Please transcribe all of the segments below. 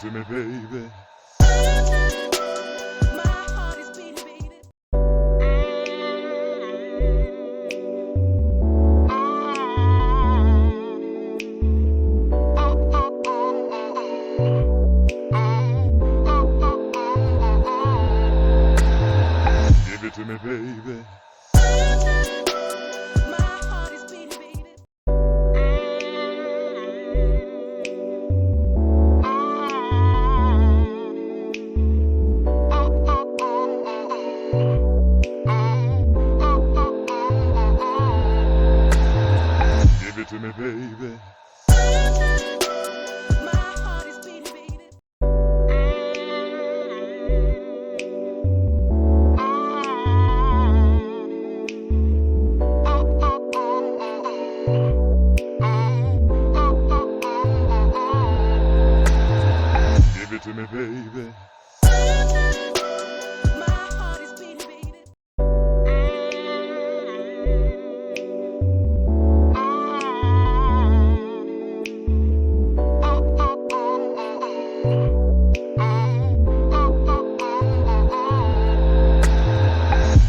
to me, baby. Give it to me, baby. Give it to me, baby. Give it to me, baby.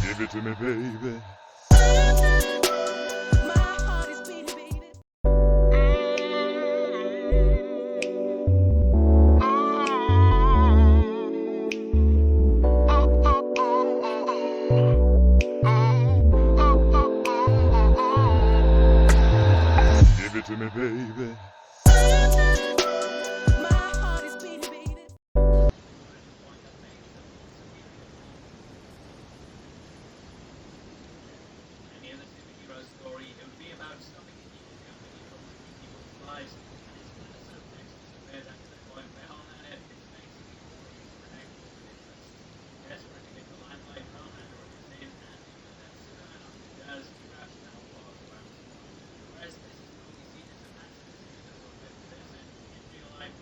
Give it to me, baby. Give it to me, baby. Any other superhero story, it would be about stopping an evil company from ruining people's lives. And it's kind of sort of next to bear that to the point where Homelander is basically forced to connect with his interests. Desperate to get the limelight, Homelander runs in, and that's Superman often does. He grabs the whole ball around the rest. This is normally seen as a massive physical person in real life.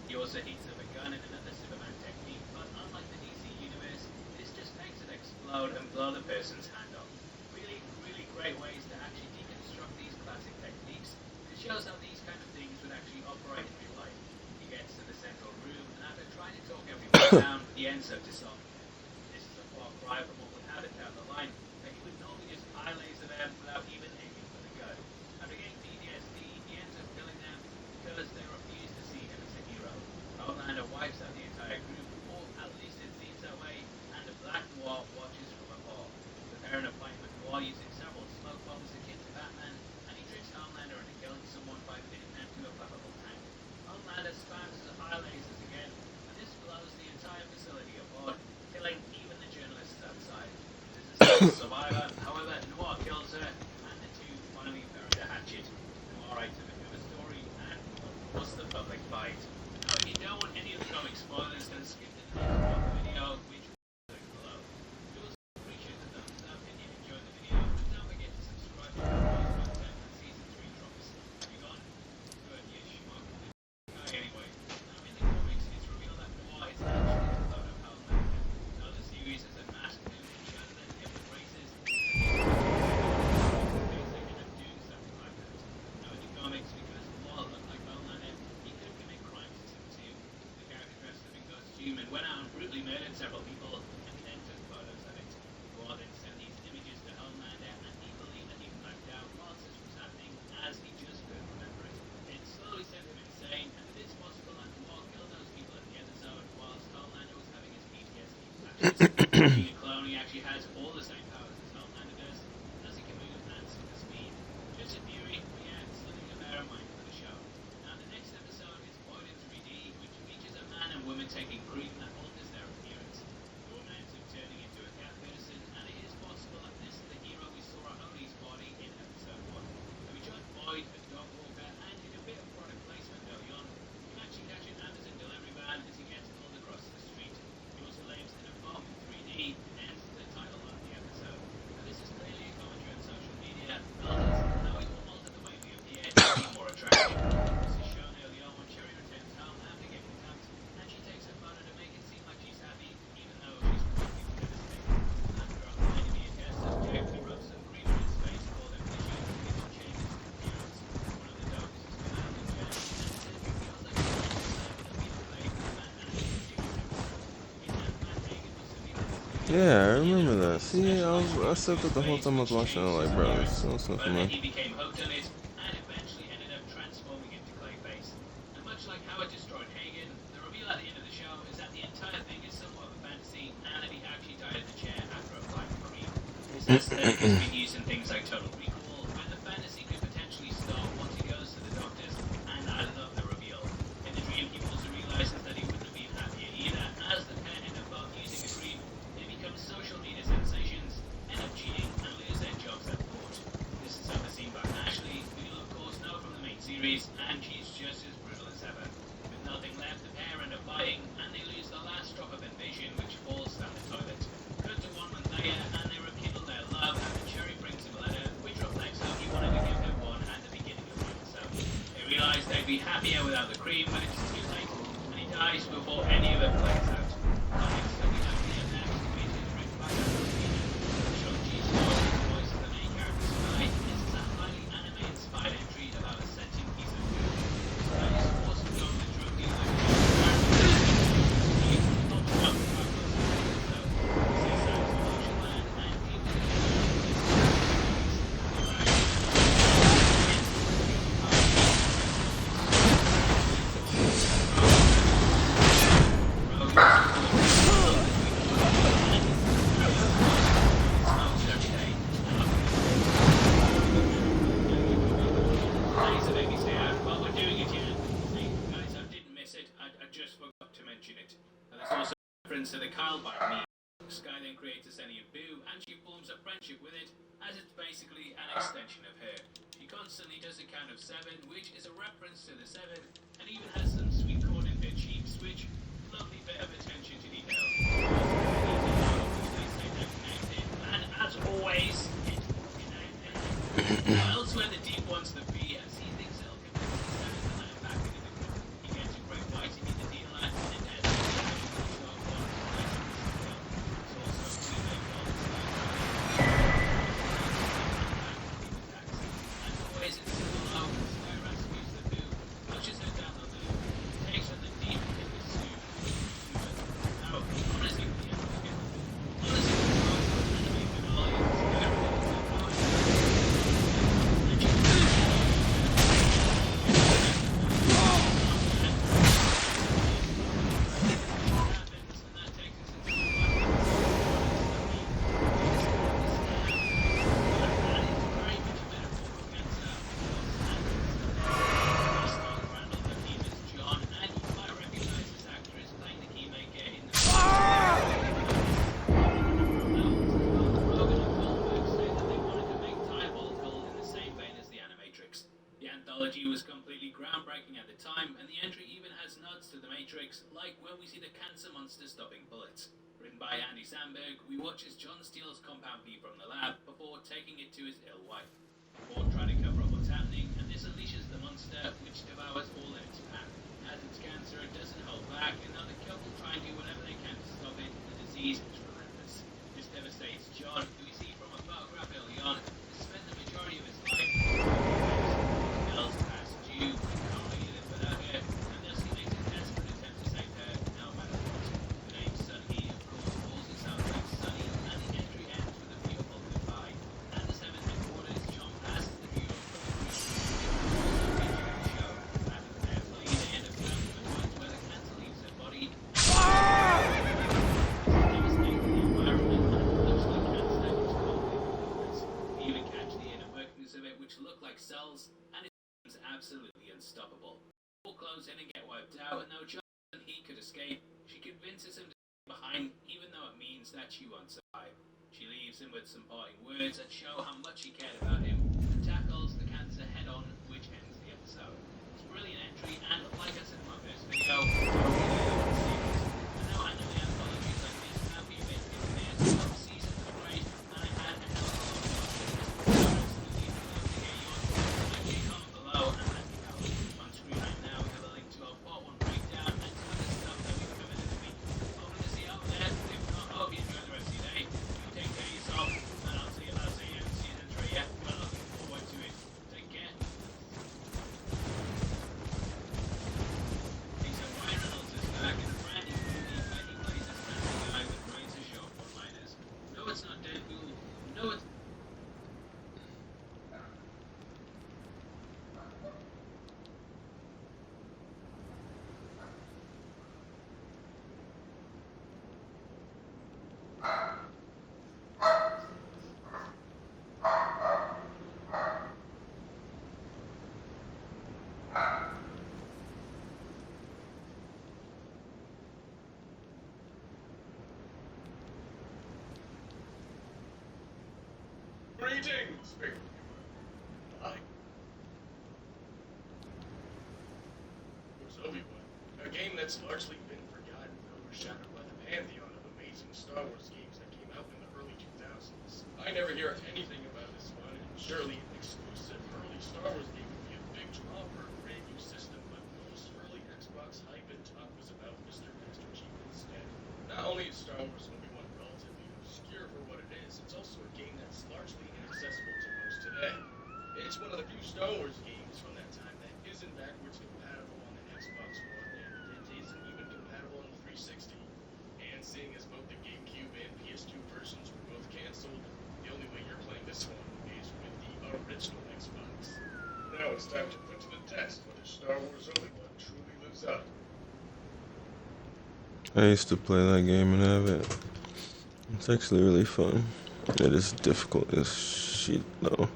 He also heats up a gun in another Superman technique, but unlike the DC universe, this just makes it explode and blow the person's hand off. Really, really great ways to actually deconstruct these classic techniques. It shows how these kind of things would actually operate in real life. He gets to the central room, and after trying to talk everyone down, he ends up dissolving them. This is a far cry from what would happen down the line, where he would normally just eye laser them without even aiming for the gun. After getting PTSD, he ends up killing them because they refuse to see him as a hero. Homelander wipes out the entire group, or at least it seems that way, and the Black Noir watches from afar. Preparing a fight with Noir using several smoke bombs akin to Batman, and he tricks Homelander into killing someone by pinning them to a flammable tank. Homelander spams his eye lasers again, and this blows the entire facility apart, killing even the journalists outside. This is a survivor, however, Noir kills her, and the two finally bury the hatchet. Noir writes a bit of a story, and what's the public fight? Now, if you don't want any of the comic spoilers, then skip to the next part of the video, which will link below. We also appreciate the thumbs up if you enjoyed the video, and don't forget to subscribe for more content when Season 3 drops. Have you gone? Good, yes, schmuck. Anyway, now in the comics, it's revealed that Noir is actually the clone of Homelander. Now the series is a mass move in shows that different races, they end up doing something like that. Now in the comics, because Noir looked like Homelander, he could commit crimes as him too. The character dressed up in costume and went out and brutally murdered several people, and then took photos of it. Noir then sent these images to Homelander, and he believed that he blacked out whilst this was happening, as he just couldn't remember it. It slowly sent him insane, and it is possible that Noir killed those people at the episode whilst Homelander was having his PTSD flashes. Being a clone, he actually has all the same powers as Homelander does, as he can move and super speed. Just a theory, but yeah, it's something to bear in mind for the show. Now the next episode is Void in 3D, which features a man and woman taking cream that alters their appearance. The woman ends up turning into a cat person, and it is possible that this is the hero we saw at Odie's body in episode 1. So we joined Void, a dog walker, and did a bit of product placement early on. You can actually catch an Amazon delivery van as he gets pulled across the street. He also lives in a farm in 3D, hence the title of the episode. Now this is clearly a commentary on social media, filters, and how we will alter the way we appear to be more attractive. This is shown early on when Sherry returns home after getting dumped, and she takes a photo to make Yeah, I remember that. See, I said that the whole time I was watching it, like, bro, this sounds so But then familiar. he became hooked on it and eventually ended up transforming into Clayface. And much like how it destroyed Hagen, the reveal at the end of the show is that the entire thing is somewhat of a fantasy and that he actually died in the chair after applying the cream. This aesthetic has been used in things like Total Recall, where the fantasy could potentially stop once he goes to the doctors, and I love the reveal. In the dream, he also realizes that he wouldn't have been happier either, as the pair end up both using the cream. They become social media sensations, end up cheating, and lose their jobs at court. This is overseen by Ashley, who you'll of course know from the main series, and she's just as brutal as ever. With nothing left, the pair end up fighting, and they lose the last drop of envision, which falls down the toilet. Cut to 1 month later, and they rekindle their love, and Cherry brings him a letter, which reflects how he wanted to give her one at the beginning of the episode. They realize they'd be happier without the cream, but it's too late, and he dies before any of it plays out. So we have the next, which is written by Shoji's voice of the main character Sky. This is a highly anime-inspired entry about a sentient piece of food. Sky is forced to go with a drug dealer to the Kyle bite me. Sky then creates a sentient boo, and she forms a friendship with it, as it's basically an extension of her. She constantly does a count of 7, which is a reference to the 7, and even has some sweet corn in her cheeks, which lovely bit of attention to detail. And as always, it's elsewhere the deep wants to be, and see things that'll convince the 7 to let him back into the group. He gets a great fight to meet the dealer, and then was completely groundbreaking at the time, and the entry even has nods to The Matrix, like when we see the cancer monster stopping bullets. Written by Andy Samberg, we watch as John steals Compound V from the lab before taking it to his ill wife. Ford tries to cover up what's happening, and this unleashes the monster, which devours all in its path. As it's cancer, it doesn't hold back, and now the couple try and do whatever they can to stop it. The disease is relentless. This devastates John, who we see from a photograph early on, has spent the majority of his life you can't really live without her, and thus he makes a desperate attempt to save her, no matter what. The name Sunny, of course, calls itself like Sunny, and the entry ends with a beautiful goodbye. At the 7th headquarters, John passes the view of the show. After the pair flee, they end up down to the point where the cancer leaves their body. This devastates the environment, and it looks like cancer is completely. We even catch the inner workings of it, which look like cells, and it's absolutely unstoppable. All close in and get wiped out, and though John and he could escape, she convinces him to stay behind, even though it means that she won't survive. She leaves him with some parting words that show how much she cared about him, and tackles the cancer head-on, which ends the episode. It's a brilliant entry, and like I said in my first video, I really love the series. And now I know the anthologies like this have been made in there, so some seasons are great, and I had a hell of a lot of fun with this. Absolutely love to hear yours. Comment below and let me know. On screen right now we have a link to our part 1 breakdown and some other stuff that we've covered in the week. Hoping to see you out there. If not, I hope you enjoy the rest of your day. You take care of yourself, and I'll see you in season 3. Yeah, I'm looking forward to it. Take care. Greetings, big. Hi. Was Obi-Wan, a game that's largely been forgotten, overshadowed by the pantheon of amazing Star Wars games that came out in the early 2000s. I never hear anything about this one, and surely an exclusive early Star Wars game would be a big draw for a brand new system, but most early Xbox hype and talk was about Mr. Master Chief instead. Not only is Star Wars Obi-Wan relatively obscure for what it is, it's also a game that's largely inaccessible to most today. It's one of the few Star Wars games from that time that isn't backwards compatible on the Xbox One, and it isn't even compatible on the 360. And seeing as both the GameCube and PS2 versions were both canceled, the only way you're playing this one is with the original Xbox. Now it's time to put to the test whether Star Wars Obi-Wan truly lives up. I used to play that game and have it. It's actually really fun. It is difficult as shit though.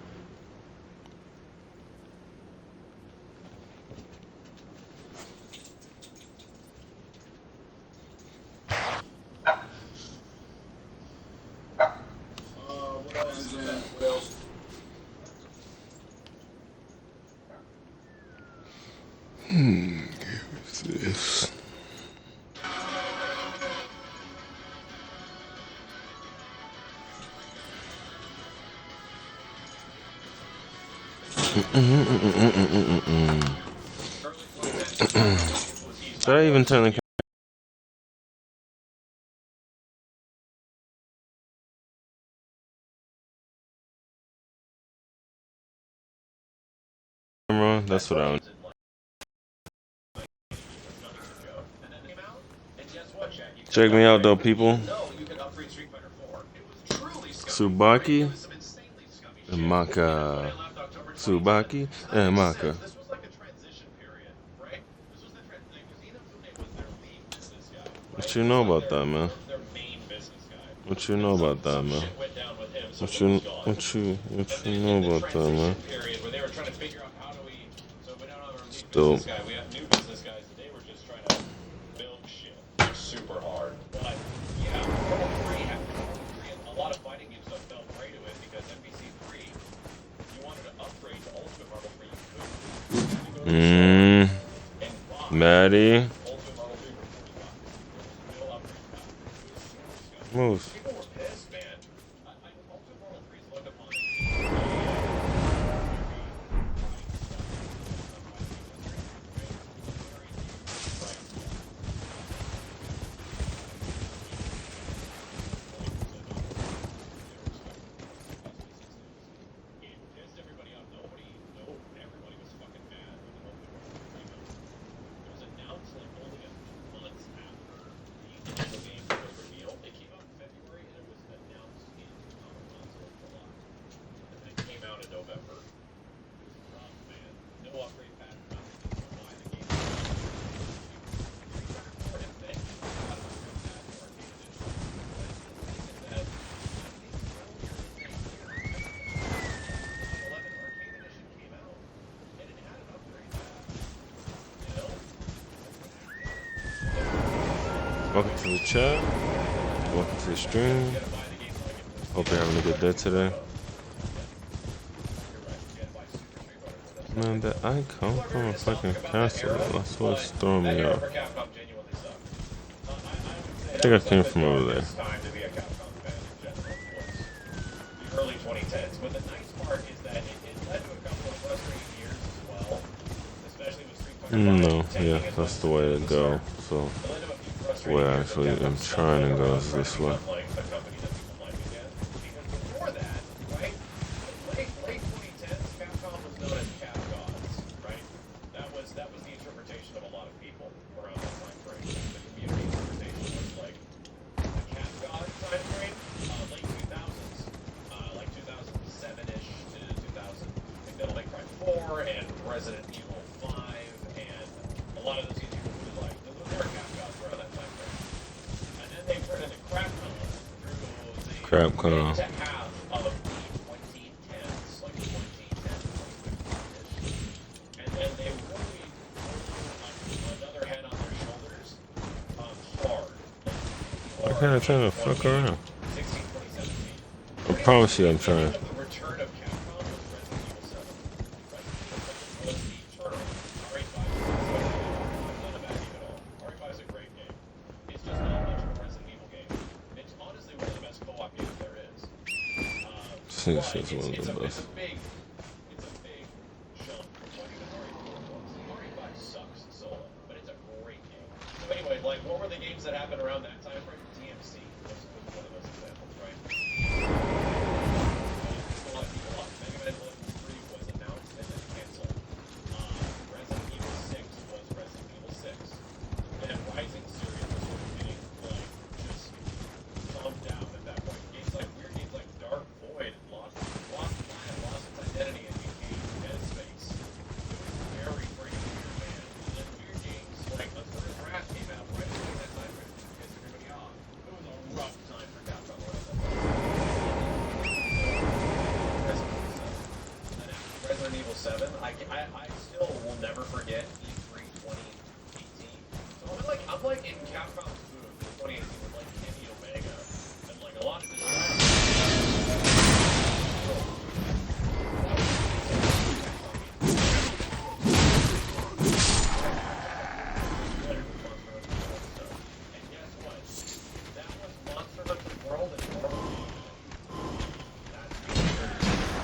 What else is that? What else? What's this? Did I even turn the camera on? That's what I want. Check me out though, people. Tsubaki and Maka. Tsubaki and Maka. This was like a transition period, right? This was the transition because Inafune was their lead business guy. Right? What you know about that, man? Their main business guy. What you know about that, man? Shit went down with him, so What he you was gone. what you know about that, man? Period where they were trying to figure out how do we. So we don't have our lead Still. business guy. We have new business guys. Today we're just trying to build shit super hard. But yeah, Portal 3 had a lot of fighting games that fell prey to it because NBC 3, you wanted to upgrade to Ultimate Marvel 3, you couldn't. You had to go to the store and buy Maddie. Ultimate Marvel 3 for $40. Still upgrade pack. Move. People were pissed, man. Ultimate Marvel 3 is looked upon as pissed everybody off. Everybody was fucking mad when the Ultimate Marvel 3 came out. It was announced like only a months after the initial game was revealed. It came out in February and it was announced in console in July. And then it came out in November. It was rough, man. No upgrade pack, nothing. You could buy the game. And then you got an upgrade pack for Arcade Edition. But the thing is that 11 Arcade Edition came out and it had an upgrade pack. You know? Welcome to the chat. Welcome to the stream. Hope you're having a good day today. Man, that icon from a fucking castle. That's what's throwing me off. I think I came from over there. Early 2010s, but the nice part is that it led to a couple of frustrating years as well, especially with Street Fighter V No, yeah, tanking as that's much the as way it to was. go. So, It led to a few frustrating where years actually where Capcom I'm stopped trying to ever go trying is to this become, way. like a company that people like again. Because before that, right, late 2010s, Capcom was known as Cap Gods, right? That was the interpretation of a lot of people around that time frame. The community interpretation was like the Cap God time frame, late 2000s, like 2007-ish to 2000. I think Devil May Cry 4 and Resident Evil 5 and a lot of those games were like those were Cap Gods around that time frame. And then they turned into Crapcon through the Crapcon. mid to half of the 2010s, like 2010, 2015-ish. And then they really put another head on their shoulders hard. I can't turn the fuck around. 16, 2017. I promise you I'm trying. The return This nigga Well, says one of it's the a best. big jump from what even Mario 5 sucks solo, but it's a great game. So anyway, like, what were the games that happened around that time frame? DMC was one of those examples, right? Mega Man 3 was announced and then canceled. Resident Evil 6 was Resident Evil 6. And Rising series was sort of getting, like, just thumbed down at that point. Weird games like Dark Void lost its identity and became Dead Space. It was very freaking weird, man. And then weird games like Uncharted Wrath came out right around that time frame to piss everybody off. It was a rough time for Capcom around that time. Resident Evil 7. I still will never forget E3 2018. So I'm like in Capcom's booth in 2018 with like Kenny Omega and like a lot of and guess what? That was Monster Hunter World and World. That's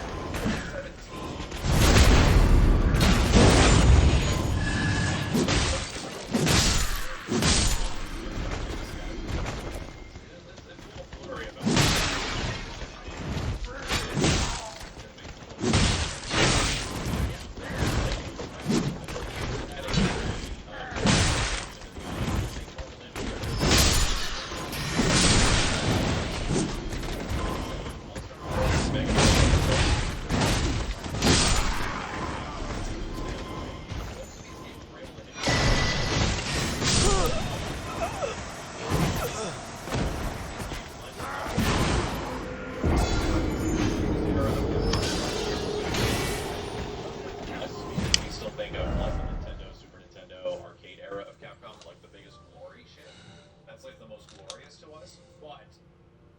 'Cause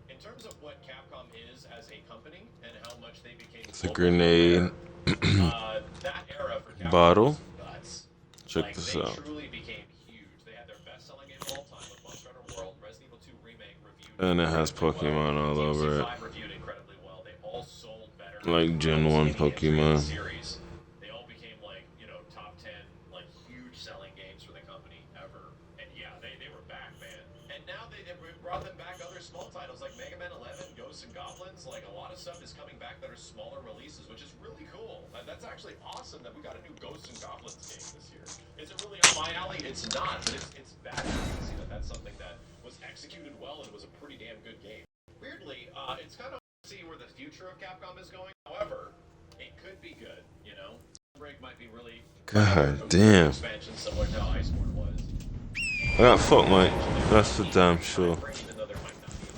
in terms of what Capcom is as a company and how much they became It's a grenade. that era for Capcom Bottle. was nuts. Check Like, this they out. truly became huge. They had their best-selling game of all time with Monster Hunter World, Resident Evil 2 Remake reviewed And it has incredibly Pokemon well. all DMC over it. 5 reviewed incredibly well. They all sold better. Like Gen 1 Almost any entry in the Pokemon. series. They all became like, top 10, like huge selling games for the company ever. And yeah, they were back, man. And now they brought them back other small titles like Mega Man 11, Ghosts and Goblins. Like a lot of stuff is coming back that are smaller releases, which is really cool. That's actually awesome that we got a new Ghosts and Goblins game this year. Is it really up my alley? It's not, but it's badass to see that that's something that was executed well and was a pretty damn good game. Weirdly, it's kind of hard to see where the future of Capcom is going. However, it could be good, Break might be really God damn. expansion similar to how Iceborne was. I got fucked, Mike. That's for damn sure. Even though there might not be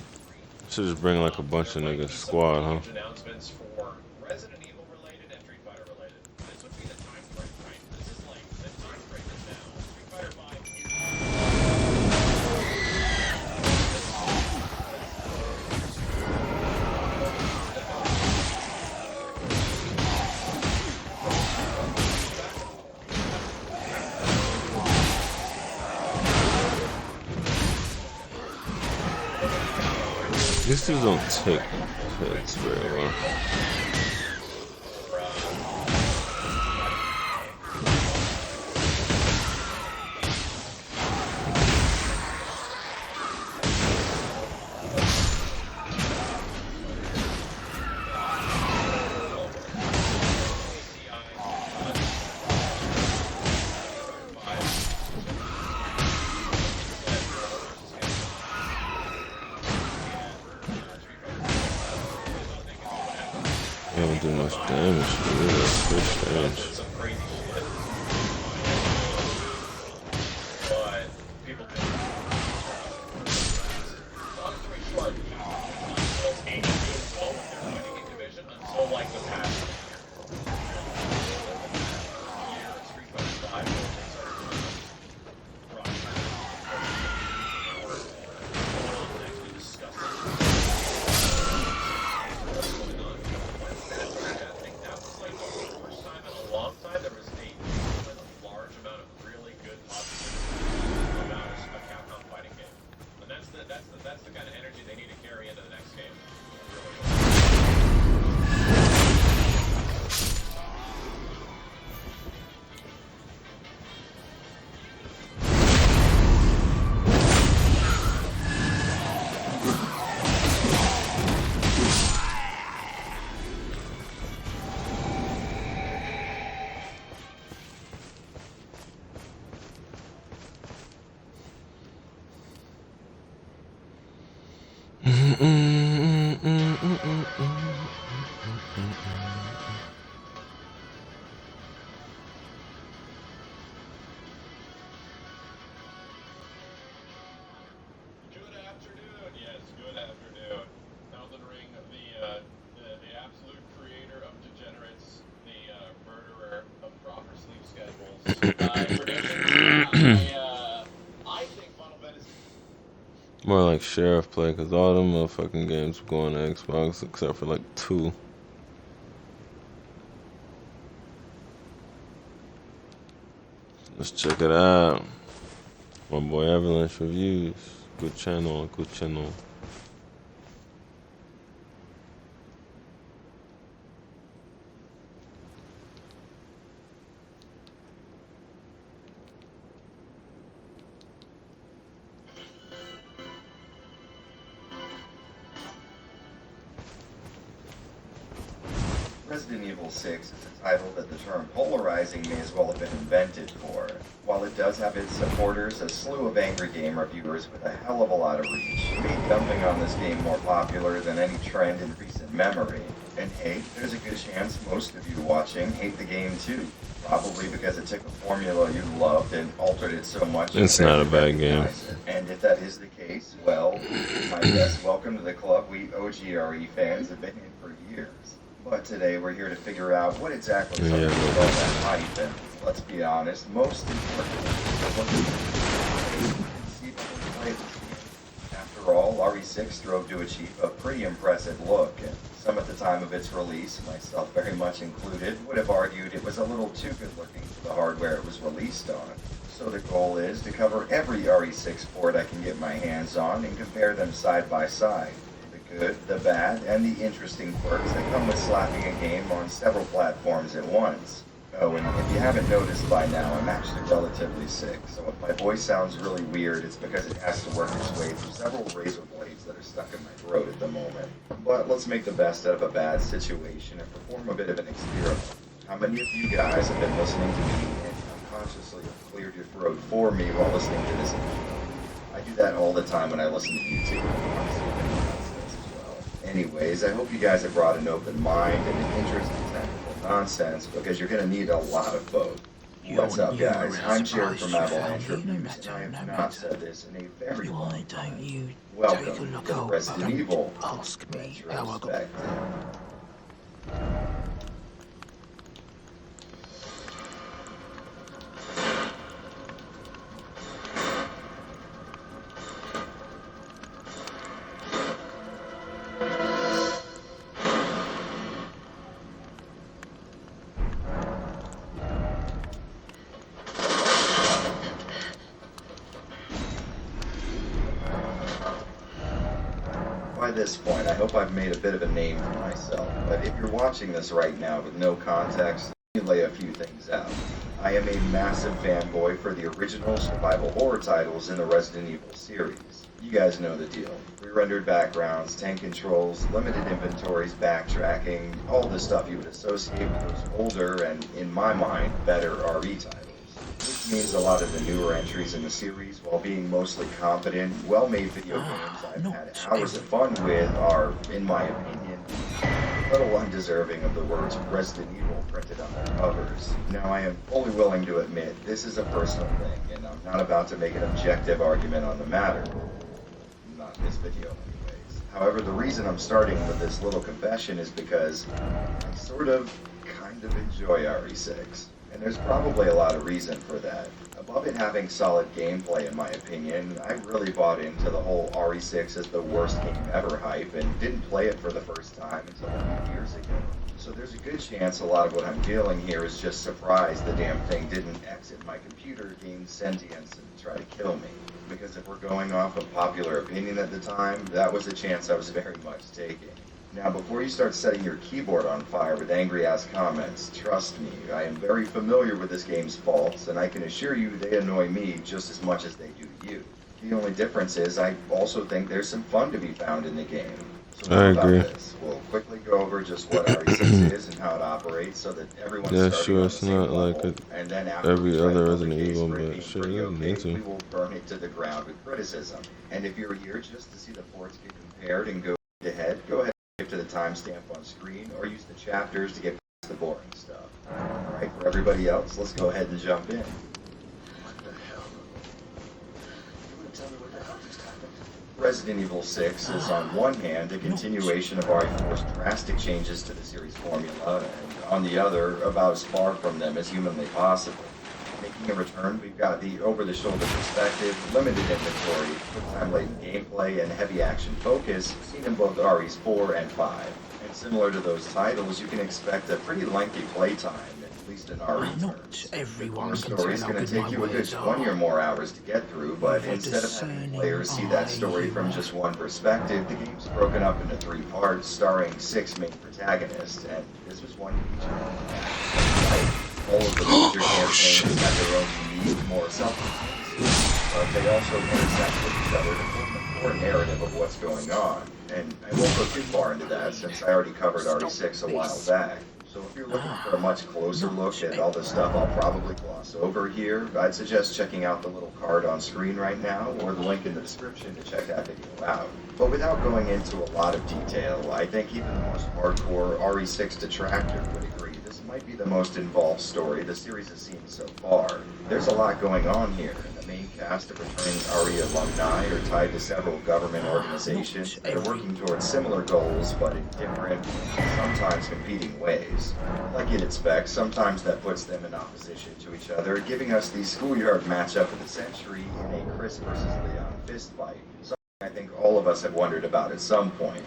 a Should just bring like a bunch of niggas squad, huh? huge announcements for Resident Evil related and Street Fighter related. This would be the time frame, right? This is like the time frame is now. Street Fighter 5. These dudes don't take hits very well. They haven't done much damage. Really, that's good damage. Some crazy shit. But people do. Long story short, those 8 games slow with their fighting in division until like the past year. Street Fighter 5 they started doing rock actually discussing what's going on. I think that was like the first time in a long time there was a large amount of really good positivity about a I think Final Fantasy. More like sheriff play, because all them motherfucking games were going to Xbox except for like 2. Let's check it out. My boy Avalanche Reviews. Good channel, good channel. Resident Evil 6 is a title that the term polarizing may as well have been invented for. While it does have its supporters, a slew of angry game reviewers with a hell of a lot of reach made dumping on this game more popular than any trend in recent memory. And hey, there's a good chance most of you watching hate the game too. Probably because it took a formula you loved and altered it so much. It's not a bad game. And if that is the case, well, my best welcome to the club we OGRE fans have been in for years. But today we're here to figure out what exactly is under all that hype, and let's be honest, most importantly, what we conceivably play this game. After all, RE6 strove to achieve a pretty impressive look, and some at the time of its release, myself very much included, would have argued it was a little too good looking for the hardware it was released on. So the goal is to cover every RE6 port I can get my hands on and compare them side by side. Good, the bad, and the interesting quirks that come with slapping a game on several platforms at once. Oh, and if you haven't noticed by now, I'm actually relatively sick, so if my voice sounds really weird, it's because it has to work its way through several razor blades that are stuck in my throat at the moment. But let's make the best out of a bad situation and perform a bit of an experiment. How many of you guys have been listening to me and unconsciously have cleared your throat for me while listening to this? I do that all the time when I listen to YouTube. Anyways, I hope you guys have brought an open mind and an interest in technical nonsense, because you're going to need a lot of both. What's up, guys? I'm Jared from Avalanche Reviews, and I have not said this in a very long time. Welcome to Resident Evil. Ask me how I got. By this point, I hope I've made a bit of a name for myself, but if you're watching this right now with no context, let me lay a few things out. I am a massive fanboy for the original survival horror titles in the Resident Evil series. You guys know the deal. Pre-rendered backgrounds, tank controls, limited inventories, backtracking, all the stuff you would associate with those older and, in my mind, better RE titles. Which means a lot of the newer entries in the series, while being mostly competent, well-made video games I've had hours of fun with, are, in my opinion, a little undeserving of the words Resident Evil printed on their covers. Now, I am fully willing to admit this is a personal thing, and I'm not about to make an objective argument on the matter. Not in this video, anyways. However, the reason I'm starting with this little confession is because I sort of, kind of enjoy RE6. And there's probably a lot of reason for that. Above it having solid gameplay, in my opinion, I really bought into the whole RE6 as the worst game ever hype and didn't play it for the first time until a few years ago. So there's a good chance a lot of what I'm feeling here is just surprise the damn thing didn't exit my computer, gain sentience, and try to kill me. Because if we're going off of popular opinion at the time, that was a chance I was very much taking. Now, before you start setting your keyboard on fire with angry-ass comments, trust me, I am very familiar with this game's faults, and I can assure you they annoy me just as much as they do you. The only difference is I also think there's some fun to be found in the game. So I agree. about this? We'll quickly go over just what RE6 is and how it operates so that everyone's starting sure, on the it's same not level. like And then after every we try to other build a Resident case Evil, for it but being shit, pretty you don't need okay, to. we will burn it to the ground with criticism. And if you're here just to see the ports get compared and go ahead, go ahead. Get to the timestamp on screen, or use the chapters to get past the boring stuff. Alright, for everybody else, let's go ahead and jump in. What the hell? You want to tell me what the hell just happened? Resident Evil 6 is on one hand a continuation of RE4's drastic changes to the series formula, and on the other, about as far from them as humanly possible. Making a return, we've got the over-the-shoulder perspective, limited inventory, quick-time latent gameplay, and heavy action focus seen in both REs 4 and 5. And similar to those titles, you can expect a pretty lengthy playtime, at least in RE terms. Not everyone The can story is tell how going to good take my you a good words 20 or are. more hours to get through, but With a instead of having discerning players see that eye, story from you just one perspective, the game's broken up into 3 parts, starring 6 main protagonists, and this was one each. All of the major campaigns have their own unique, more self-contained but they also intersect with each other to form a core narrative of what's going on. And I won't go too far into that since I already covered RE6 a while back. So if you're looking for a much closer look at all the stuff I'll probably gloss over here, I'd suggest checking out the little card on screen right now or the link in the description to check that video out. But without going into a lot of detail, I think even the most hardcore RE6 detractor would agree this might be the most involved story the series has seen so far. There's a lot going on here, and the main cast of returning RE alumni are tied to several government organizations that are working towards similar goals but in different, sometimes competing ways. Like you'd expect, sometimes that puts them in opposition to each other, giving us the schoolyard matchup of the century in a Chris versus Leon fistfight. Something I think all of us have wondered about at some point.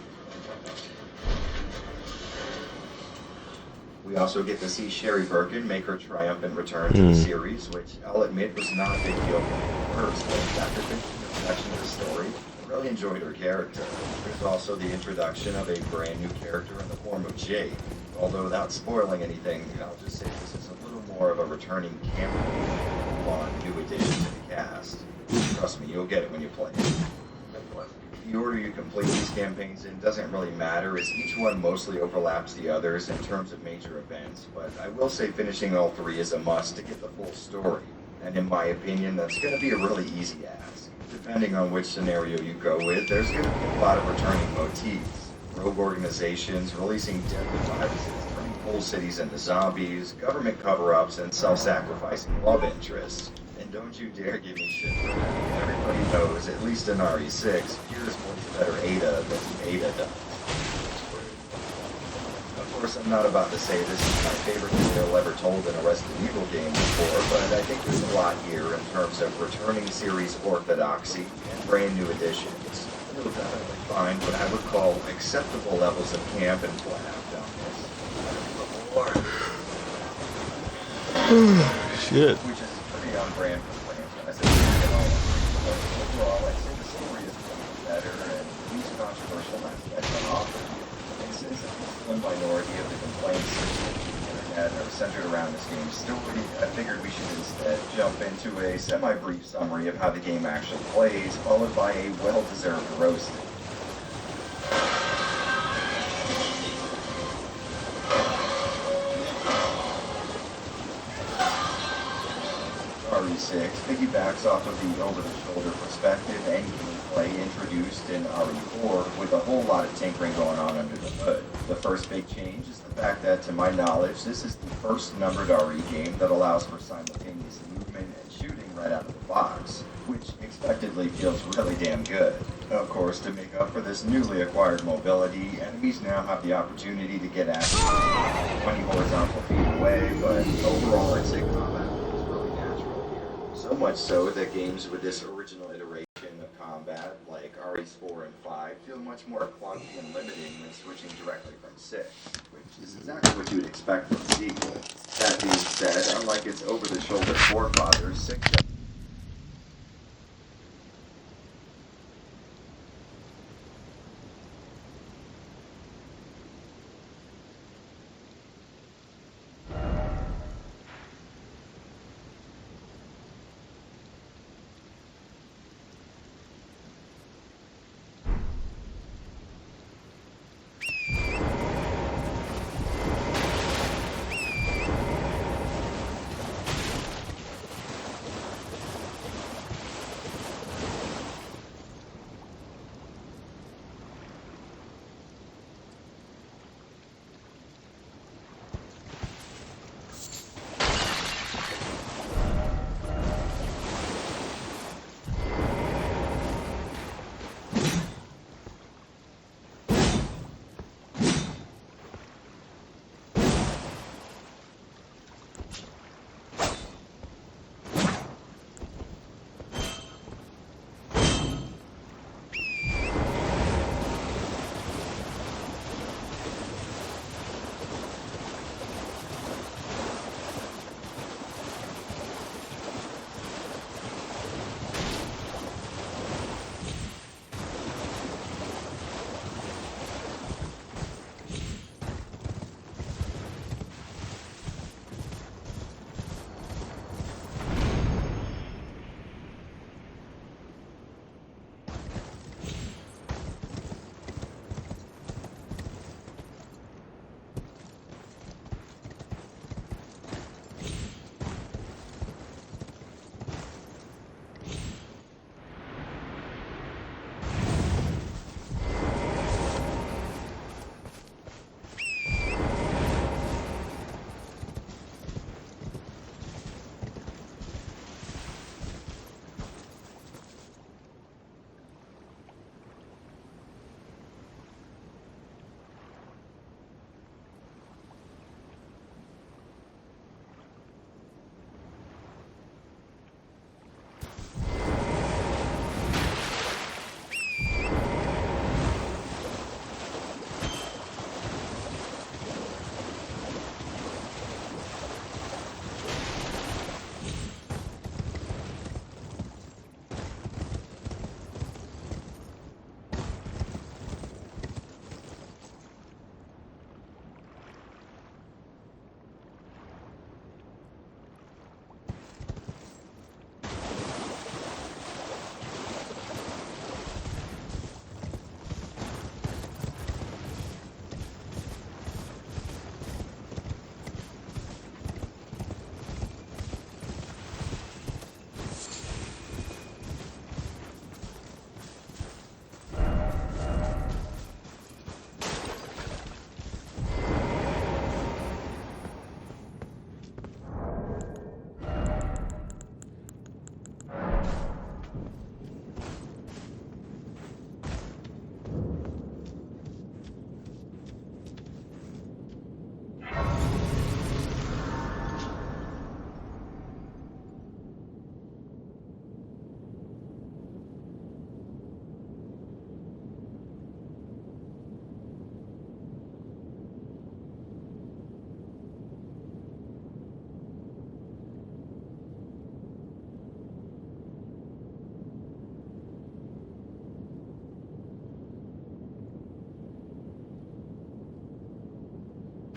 We also get to see Sherry Birkin make her triumphant return to the series, which I'll admit was not a big deal for me at first, but after finishing the section of the story, I really enjoyed her character. There's also the introduction of a brand new character in the form of Jade. Although without spoiling anything, I'll just say this is a little more of a returning cameo, new addition to the cast. Trust me, you'll get it when you play it. The order you complete these campaigns in doesn't really matter, as each one mostly overlaps the others in terms of major events, but I will say finishing all 3 is a must to get the full story. And in my opinion, that's going to be a really easy ask. Depending on which scenario you go with, there's going to be a lot of returning motifs. Rogue organizations, releasing deadly viruses, turning whole cities into zombies, government cover-ups, and self-sacrificing love interests. And don't you dare give me shit for that. Everybody knows, at least in RE6, Gears wants a better Ada than Ada does. Of course, I'm not about to say this is my favorite tale ever told in a Resident Evil game before, but I think there's a lot here in terms of returning series orthodoxy and brand new additions. You'll definitely find what I would call acceptable levels of camp and flat on this. Shit. Which is pretty on brand for the franchise. But overall, I'd say the story is better and least controversial aspects on offer. And since at least one minority of the complaints on the internet are centered around this game's story, I figured we should instead jump into a semi-brief summary of how the game actually plays, followed by a well-deserved roasting. RE6 piggybacks off of the over-the-shoulder perspective and gameplay introduced in RE4 with a whole lot of tinkering going on under the hood. The first big change is the fact that, to my knowledge, this is the first numbered RE game that allows for simultaneous movement and shooting right out of the box, which expectedly feels really damn good. Of course, to make up for this newly acquired mobility, enemies now have the opportunity to get at 20 horizontal feet away, but overall I'd say combat is really natural here. So much so that games with this original iteration of combat, like REs 4 and 5, feel much more clunky and limiting than switching directly from 6, which is exactly what you'd expect from a sequel. That being said, unlike its over-the-shoulder forefathers, 6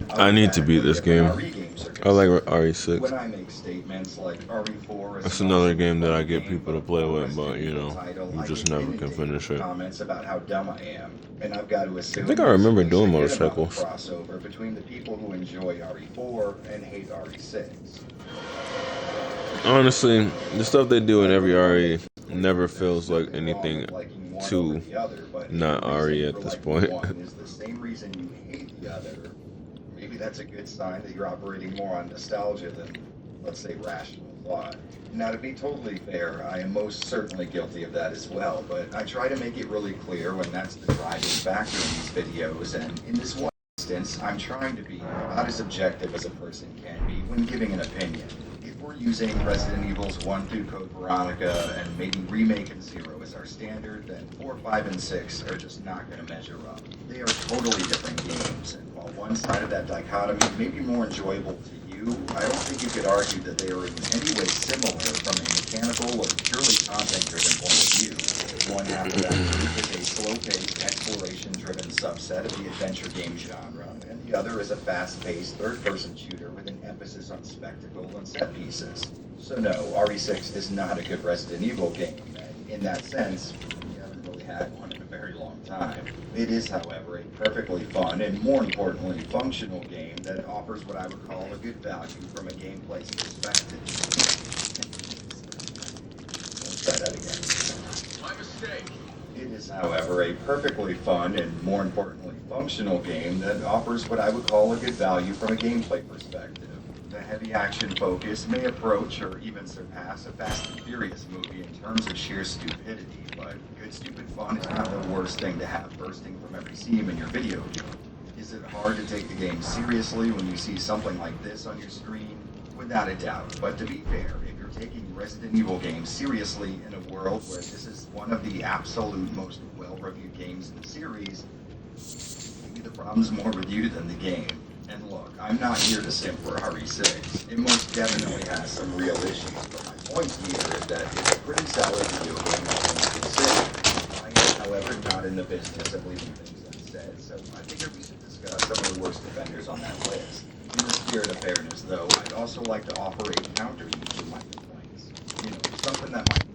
I need to beat this game. I like When RE6. I make statements like RE4 is That's an another awesome game that I fun get game, people to but play a with, but Resident you Evil know, title, you I just get never can inundated finish with it. comments about how dumb I am, and I've got to assume I think I remember there's at doing least a good amount of motorcycles. crossover between the people who enjoy RE4 and hate RE6. Honestly, the stuff they do in every RE never feels like anything to not RE at this point. One is the same reason you hate the other. Maybe that's a good sign that you're operating more on nostalgia than, let's say, rational thought. Now, to be totally fair, I am most certainly guilty of that as well, but I try to make it really clear when that's the driving factor in these videos, and in this one instance, I'm trying to be about as objective as a person can be when giving an opinion. If we're using Resident Evil's 1 through Code Veronica and maybe Remake and 0 as our standard, then 4, 5, and 6 are just not going to measure up. They are totally different games, and while one side of that dichotomy may be more enjoyable to you, I don't think you could argue that they are in any way similar from a mechanical or purely content-driven point of view. One half of that group is a slow-paced, exploration-driven subset of the adventure game genre, and the other is a fast-paced, third-person shooter with an emphasis on spectacle and set pieces. So no, RE6 is not a good Resident Evil game, and in that sense, we haven't really had one in a very long time. It is, however, a perfectly fun and, more importantly, functional game that offers what I would call a good value from a gameplay perspective. Let's try that again. My mistake. It is, however, a perfectly fun and, more importantly, functional game that offers what I would call a good value from a gameplay perspective. The heavy action focus may approach or even surpass a Fast and Furious movie in terms of sheer stupidity, but good stupid fun is not the worst thing to have bursting from every seam in your video game. Is it hard to take the game seriously when you see something like this on your screen? Without a doubt, but to be fair, if you're taking Resident Evil games seriously in a world where this is one of the absolute most well-reviewed games in the series, maybe the problem's more with you than the game. And look, I'm not here to simp for RE6. It most definitely has some real issues, but my point here is that it's a pretty solid video game all things considered. I am, however, not in the business of leaving things unsaid, so I figured we should discuss some of the worst offenders on that list. In the spirit of fairness, though, I'd also like to offer a counter to each of my complaints. You know, something that might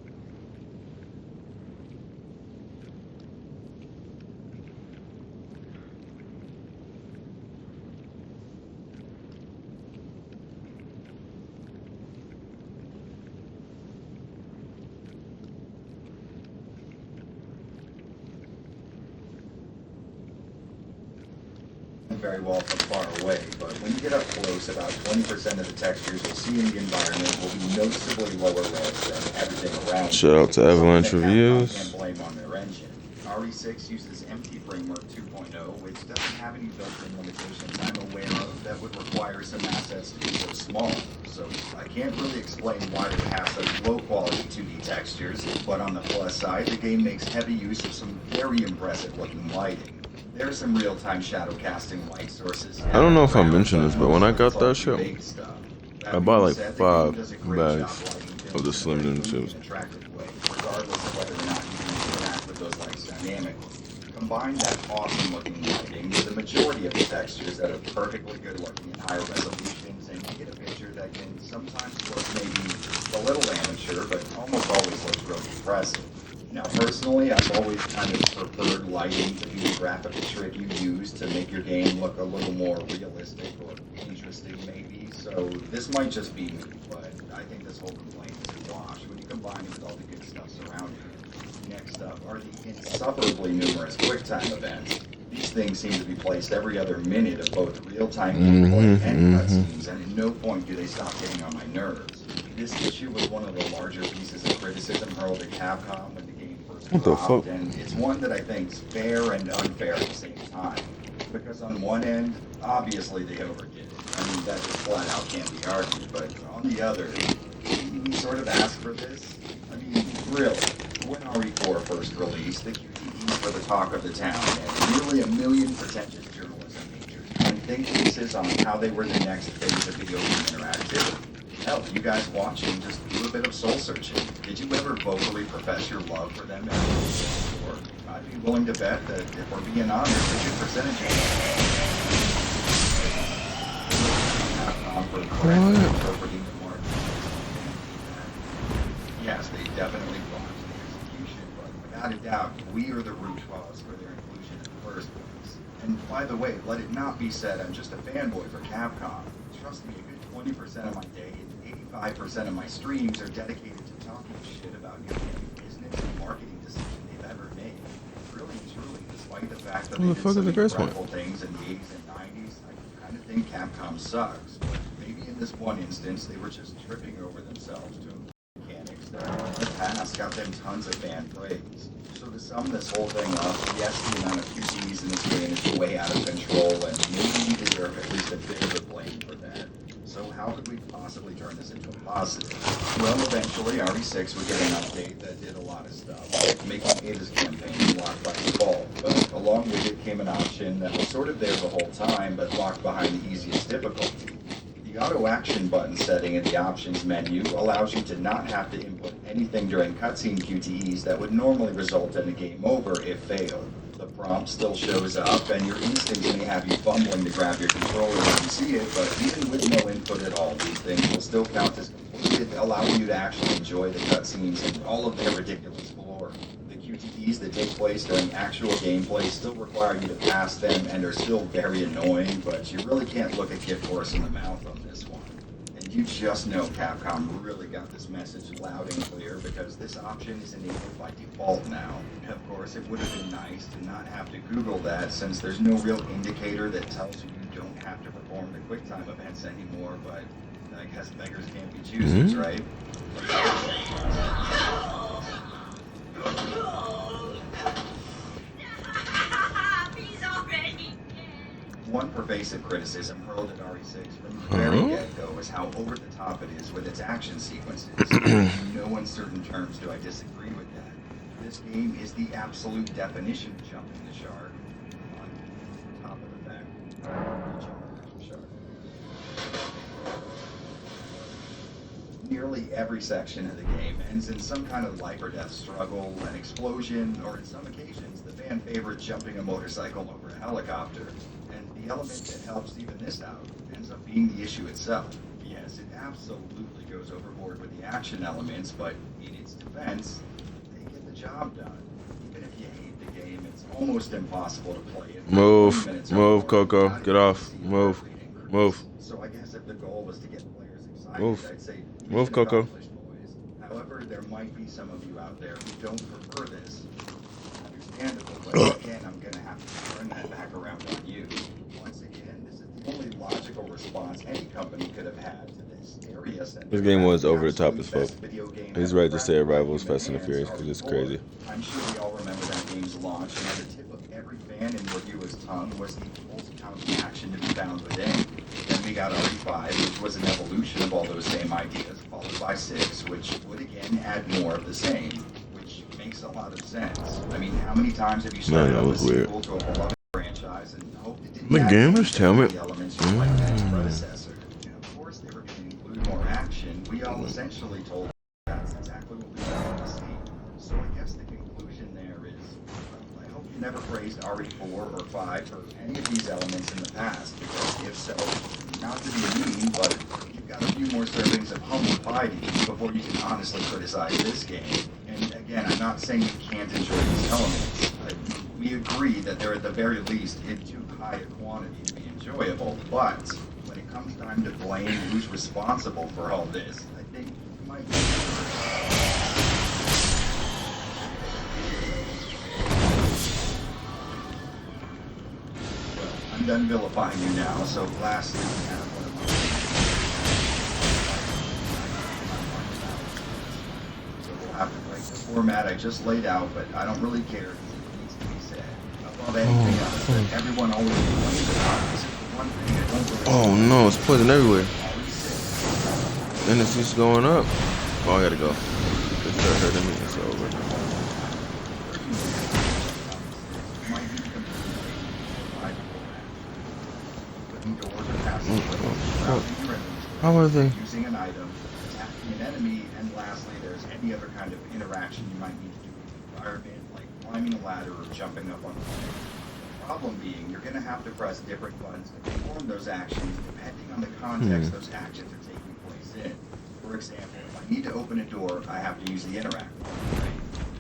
very well from far away, but when you get up close, about 20% of the textures you'll see in the environment will be noticeably lower res than everything around. Shout out to Avalanche Something that Reviews. Capcom can't blame on their engine. RE6 uses Empty Framework 2.0, which doesn't have any built-in limitations I'm aware of that would require some assets to be so small. So I can't really explain why they have such low-quality 2D textures, but on the plus side, the game makes heavy use of some very impressive-looking lighting. There's some real-time shadow casting light sources. I don't know if I mentioned this, but when I got that shit, I bought like 5 bags of the Slim Nim chips. Regardless of whether or not you can interact with those lights dynamically. Combine that awesome-looking lighting with the majority of the textures that are perfectly good-looking in higher resolutions, and you get a picture that can sometimes look maybe a little amateur, but almost always looks really impressive. Now, personally, I've always kind of preferred lighting to be the graphical trick you use to make your game look a little more realistic or interesting, maybe. So this might just be me, but I think this whole complaint is a wash when you combine it with all the good stuff surrounding it. Next up are the insufferably numerous QuickTime events. These things seem to be placed every other minute of both real-time gameplay and cutscenes, and at no point do they stop getting on my nerves. This issue was one of the larger pieces of criticism hurled at Capcom when the game first What the dropped, fuck? and it's one that I think is fair and unfair at the same time. Because on one end, obviously they overdid it. I mean, that just flat out can't be argued, but on the other, we sort of asked for this. I mean, really, when RE4 first released, the QTEs were the talk of the town, and nearly 1 million pretentious journalism features and think pieces on how they were the next phase of video game interactivity. Hell, you guys watching, just do a bit of soul searching. Did you ever vocally profess your love for them after before? I'd be willing to bet that if we're being honest, a good percentage of for correctly interpreting the mark. Yes, they definitely botched the execution, but without a doubt, we are the root cause for their inclusion in the first place. And by the way, let it not be said I'm just a fanboy for Capcom. Trust me, a good 20% of my day and 85% of my streams are dedicated to talking shit about new business and marketing decisions they've ever made. Really and truly, despite the fact that they did some incredible things in the 80s and 90s, I kind of think Capcom sucks. But maybe in this one instance, they were just tripping over themselves to mechanics that in the past got them tons of fan praise. So to sum this whole thing up, yes, the amount of QTEs in this game is way out of control, and maybe we deserve at least a bit of the blame for that. So how could we possibly turn this into a positive? Well, eventually RE6 would get an update that did a lot of stuff, making Ada's campaign locked by default. But along with it came an option that was sort of there the whole time, but locked behind the easiest difficulty. The auto action button setting in the options menu allows you to not have to input anything during cutscene QTEs that would normally result in a game over if failed. The prompt still shows up, and your instincts may have you fumbling to grab your controller when you see it, but even with no input at all, these things will still count as completed, allowing you to actually enjoy the cutscenes and all of their ridiculous lore. The QTEs that take place during actual gameplay still require you to pass them and are still very annoying, but you really can't look a gift horse in the mouth on this one. And you just know Capcom really got this message loud and clear because this option is enabled by default now. Of course, it would have been nice to not have to Google that since there's no real indicator that tells you you don't have to perform the QuickTime events anymore, but I guess beggars can't be choosers, right? One pervasive criticism hurled at RE6 from the very get-go is how over-the-top it is with its action sequences. In no uncertain terms do I disagree with that. This game is the absolute definition of jumping the shark. On top of the fact, jumping the shark. Nearly every section of the game ends in some kind of life or death struggle, an explosion, or in some occasions, the fan favorite jumping a motorcycle over a helicopter. And the element that helps even this out ends up being the issue itself. Yes, it absolutely goes overboard with the action elements, but in its defense, they get the job done. Even if you hate the game, it's almost impossible to play it. Move, Coco, get off, move. So I guess if the goal was to get players excited, I'd say Move, Coco. boys. However, there might be some of you out there who don't prefer this. Understandable, but again, I'm gonna have to turn that back around on you. Once again, this is the only logical response any company could have had to this area. This game was over the top as fuck. He's right to say Arrival is Fast and the Furious because it's crazy. I'm sure we all remember that game's launch, and at the tip of every fan and reviewer's tongue was the multi-county action to be found within. Then we got RE5, which was an evolution of all those same ideas, followed by 6, which would again add more of the same, which makes a lot of sense. I mean, how many times have you started on the sequel to a beloved franchise and hoped it didn't have the elements you like its predecessor? And of course, they were going to include more action. We all essentially told that's exactly what we wanted to see. So I guess the conclusion there is, I hope you never praised RE4 or 5 for any of these elements in the past, because if so, not to be mean, but you've got a few more servings of humble pie to eat before you can honestly criticize this game. And again, I'm not saying you can't enjoy these elements. We agree that they're at the very least in too high a quantity to be enjoyable, but when it comes time to blame who's responsible for all this, I think you might be. I'm done vilifying you now, so lastly, we have one of my so we'll have to break the format I just laid out, but I don't really care because it needs to be said. Above anything else that everyone always complains about, this is the one thing I don't really Oh no, it's poison everywhere. And it's just going up. Oh, I gotta go. It started hurting me, it's over. How are they? Using an item, attacking an enemy, and lastly, there's any other kind of interaction you might need to do with the environment, like climbing a ladder or jumping up on a problem being, you're going to have to press different buttons to perform those actions depending on the context those actions are taking place in. For example, if I need to open a door, I have to use the interact button, right?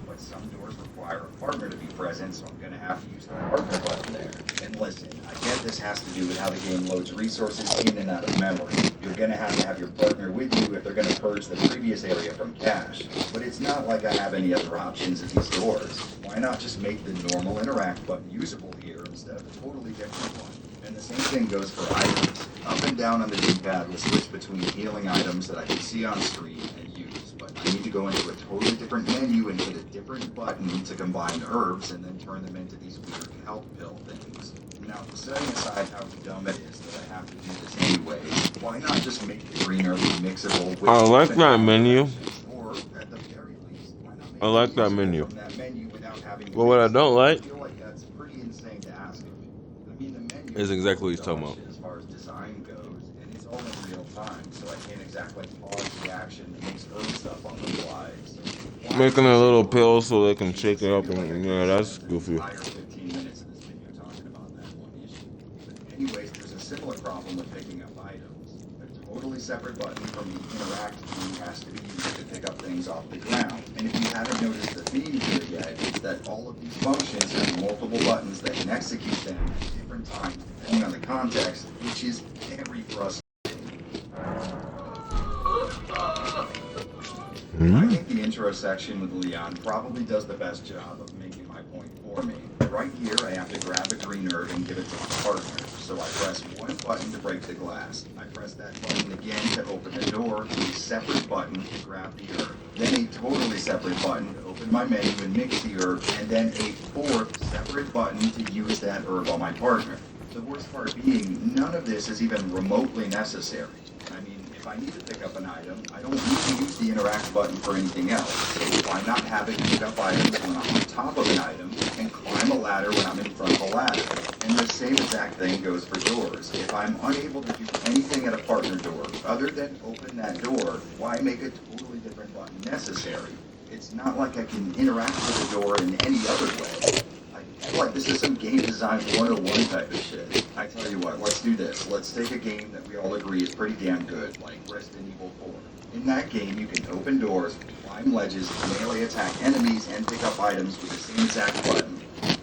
But some doors require a partner to be present, so I'm going to have to use the partner button there. And listen, I get this has to do with how the game loads resources in and out of memory. You're going to have your partner with you if they're going to purge the previous area from cache. But it's not like I have any other options at these doors. Why not just make the normal interact button usable here instead of a totally different one? And the same thing goes for items. Up and down on the D-pad will switch between healing items that I can see on screen and use, but I need to go into a totally different menu and hit a different button to combine herbs and then turn them into these weird health pill things. Now, setting aside how dumb it is that I have to do this anyway, why not just make the green herb mixable with I like that menu. or at the very least, why not make I like it that usable menu. from that menu without having But what I don't like I feel like that's pretty insane to ask of me. I mean, the menu is exactly what he's talking about. as far as design goes, and it's all in real time, so I can't exactly pause the action to mix herb stuff on the fly. So Making a little pill so they can shake it up, and yeah, that's goofy. 15 minutes of this video talking about that one issue. But anyways, there's a similar problem with picking up items. A totally separate button from the interact key has to be used to pick up things off the ground. And if you haven't noticed the theme here yet, it's that all of these functions have multiple buttons that can execute them at different times depending on the context, which is very frustrating. I think the intro section with Leon probably does the best job of making my point for me. Right here, I have to grab a green herb and give it to my partner. So I press one button to break the glass. I press that button again to open the door, a separate button to grab the herb. Then a totally separate button to open my menu and mix the herb, and then a fourth separate button to use that herb on my partner. The worst part being, none of this is even remotely necessary. I mean, if I need to pick up an item, I don't need to use the interact button for anything else. So why not have it pick up items when I'm on top of an item and climb a ladder when I'm in front of a ladder? And the same exact thing goes for doors. If I'm unable to do anything at a partner door other than open that door, why make a totally different button necessary? It's not like I can interact with the door in any other way. I feel like this is some game design 101 type of shit. I tell you what, let's do this. Let's take a game that we all agree is pretty damn good, like Resident Evil 4. In that game, you can open doors, climb ledges, melee attack enemies, and pick up items with the same exact button.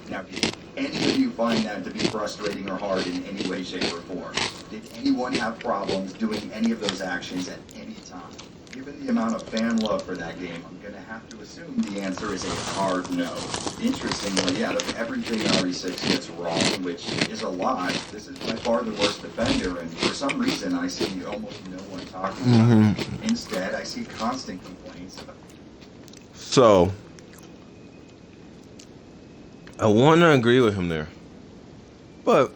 Now, did any of you find that to be frustrating or hard in any way, shape, or form? Did anyone have problems doing any of those actions at any time? Given the amount of fan love for that game, I'm going to have to assume the answer is a hard no. Interestingly, out of everything RE6 gets wrong, which is a lot, this is by far the worst defender, and for some reason I see almost no one talking about it. Instead, I see constant complaints about So, I want to agree with him there. But,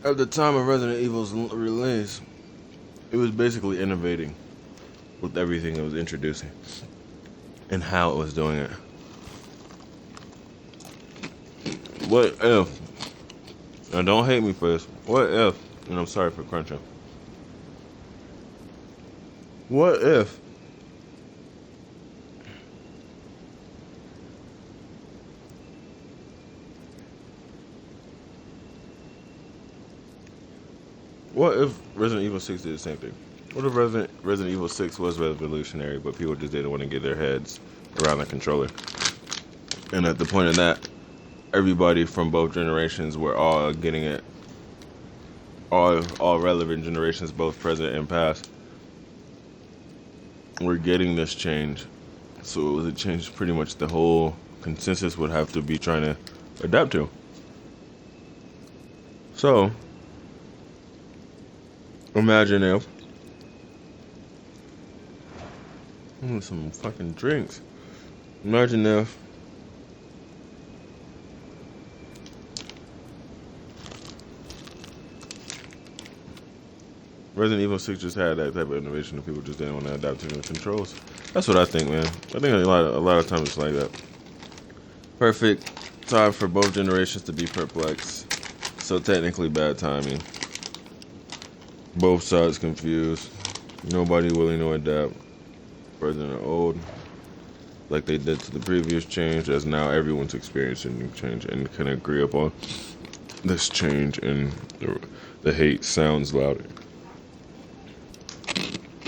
at the time of Resident Evil's release, it was basically innovating with everything it was introducing and how it was doing it. What if, now don't hate me for this, what if, and I'm sorry for crunching, what if Resident Evil 6 did the same thing? What if Resident Evil 6 was revolutionary, but people just didn't want to get their heads around the controller? And at the point of that, everybody from both generations were all getting it. All relevant generations, both present and past, were getting this change. So it was a change pretty much the whole consensus would have to be trying to adapt to. So, imagine if some fucking drinks. Imagine if Resident Evil 6 just had that type of innovation and people just didn't want to adapt to the controls. That's what I think, man. I think a lot of times it's like that. Perfect time for both generations to be perplexed. So technically bad timing. Both sides confused. Nobody willing to adapt. President old. like they did to the previous change, as now everyone's experiencing change and can agree upon this change, and the hate sounds louder.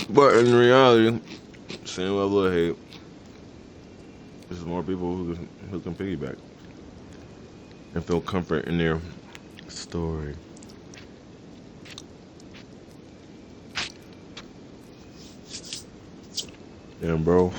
But in reality, same level of hate, there's more people who can piggyback and feel comfort in their story. Damn, bro.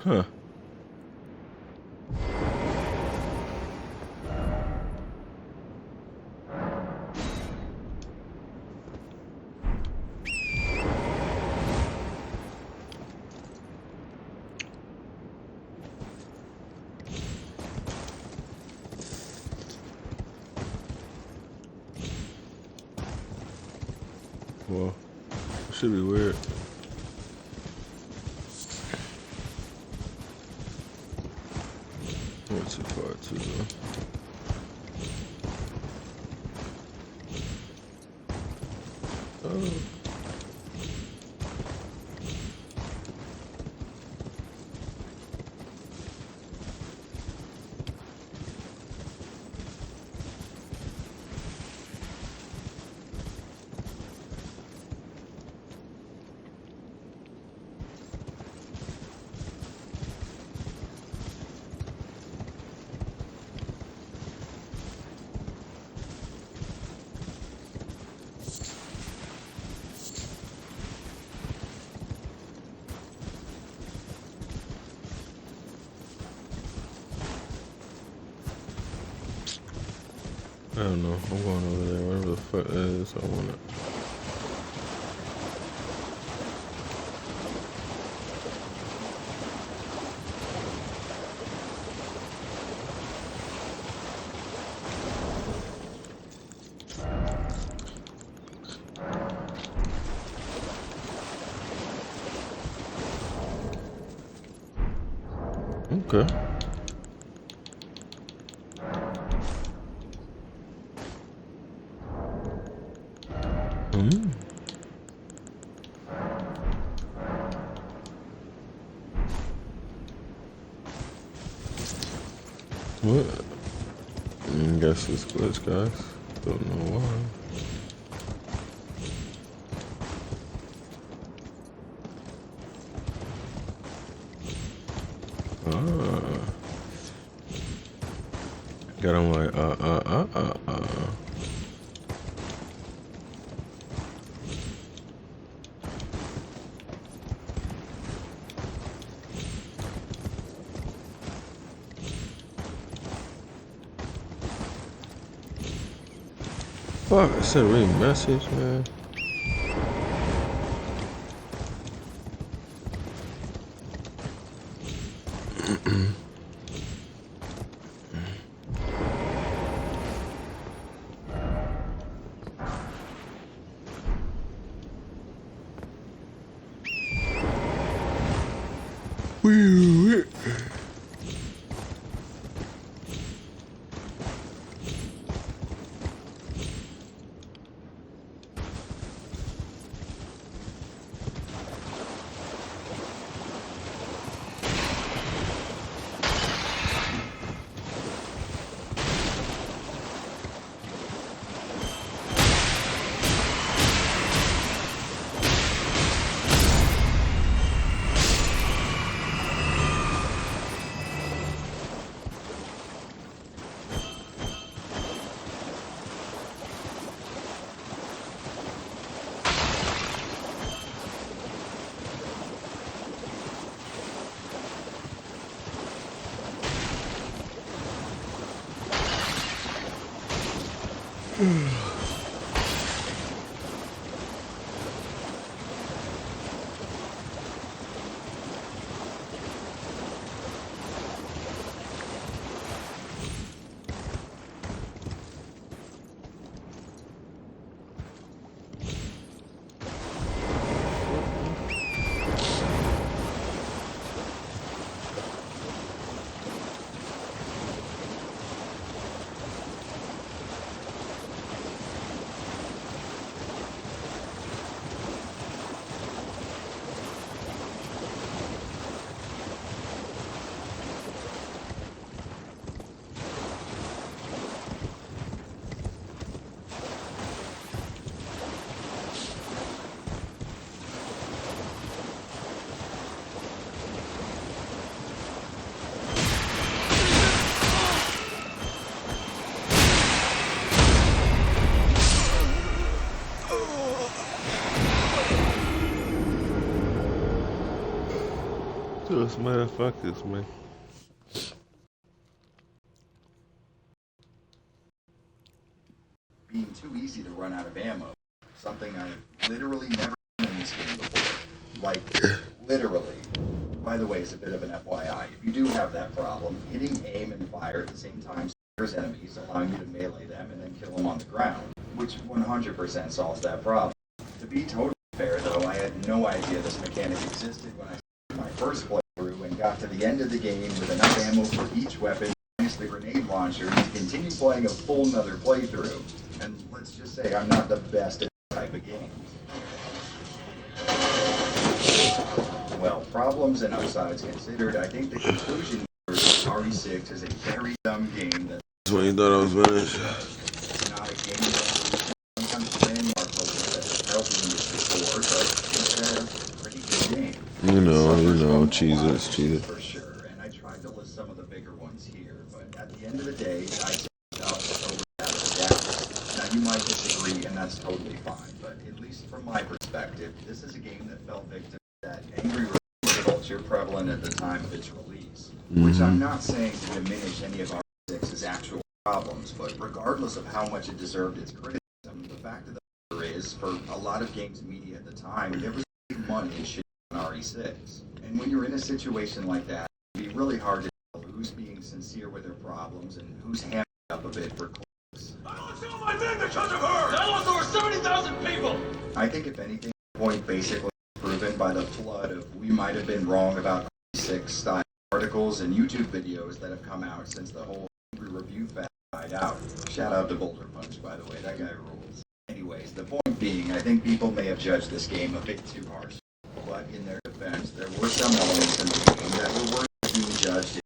Huh. Well, it should be weird. Not too far too though. Oh. I don't know. I'm going over there. Whatever the fuck that is, I want it. Okay. What? I guess it's glitch, guys. Don't know why. Got him like, Fuck, I said read message, man. Those motherfuckers, man. Being too easy to run out of ammo. Something I've literally never done in this game before. Like, literally. By the way, it's a bit of an FYI. If you do have that problem, hitting aim and fire at the same time scares enemies, allowing you to melee them and then kill them on the ground, which 100% solves that problem. To be totally fair, though, I had no idea this mechanic existed when I started my first playthrough and got to the end of the game with enough ammo for each weapon, minus the grenade launcher, to continue playing a full another playthrough. And let's just say I'm not the best at this type of game. Well, problems and upsides considered, I think the conclusion here is that RE6 is a very dumb game that That's when you thought I was finished. it's not a game that sometimes landmark focus that has helped me before, but it's a pretty good game. You know, Cheez-Its cheese. for sure, and I tried to list some of the bigger ones here, but at the end of the day, I say up over that. Now you might disagree, and that's totally fine, but at least from my perspective, this is a game that fell victim to that angry review culture prevalent at the time of its release. Which I'm not saying to diminish any of R6's actual problems, but regardless of how much it deserved its criticism, the fact of the matter is, for a lot of games media at the time, there was big money and shit on RE6. And when you're in a situation like that, it'd be really hard to tell who's being sincere with their problems and who's hamming up a bit for clicks. I lost all my men because of her! I lost over 70,000 people! I think if anything, the point basically proven by the flood of we might have been wrong about RE6 style articles and YouTube videos that have come out since the whole angry review fad died out. Shout out to Boulder Punch, by the way, that guy rules. Anyways, the point being, I think people may have judged this game a bit too harsh. But in their defense, there were some elements in the game that were worth being judged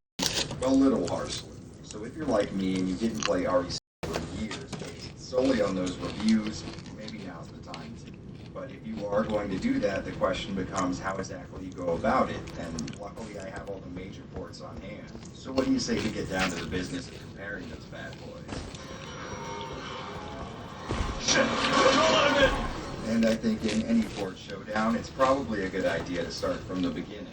a little harshly. So if you're like me and you didn't play RE6 for years based solely on those reviews, maybe now's the time to. But if you are going to do that, the question becomes how exactly you go about it. And luckily I have all the major ports on hand. So what do you say we get down to the business of comparing those bad boys? Shit! Control on him in! And I think in any port showdown, it's probably a good idea to start from the beginning.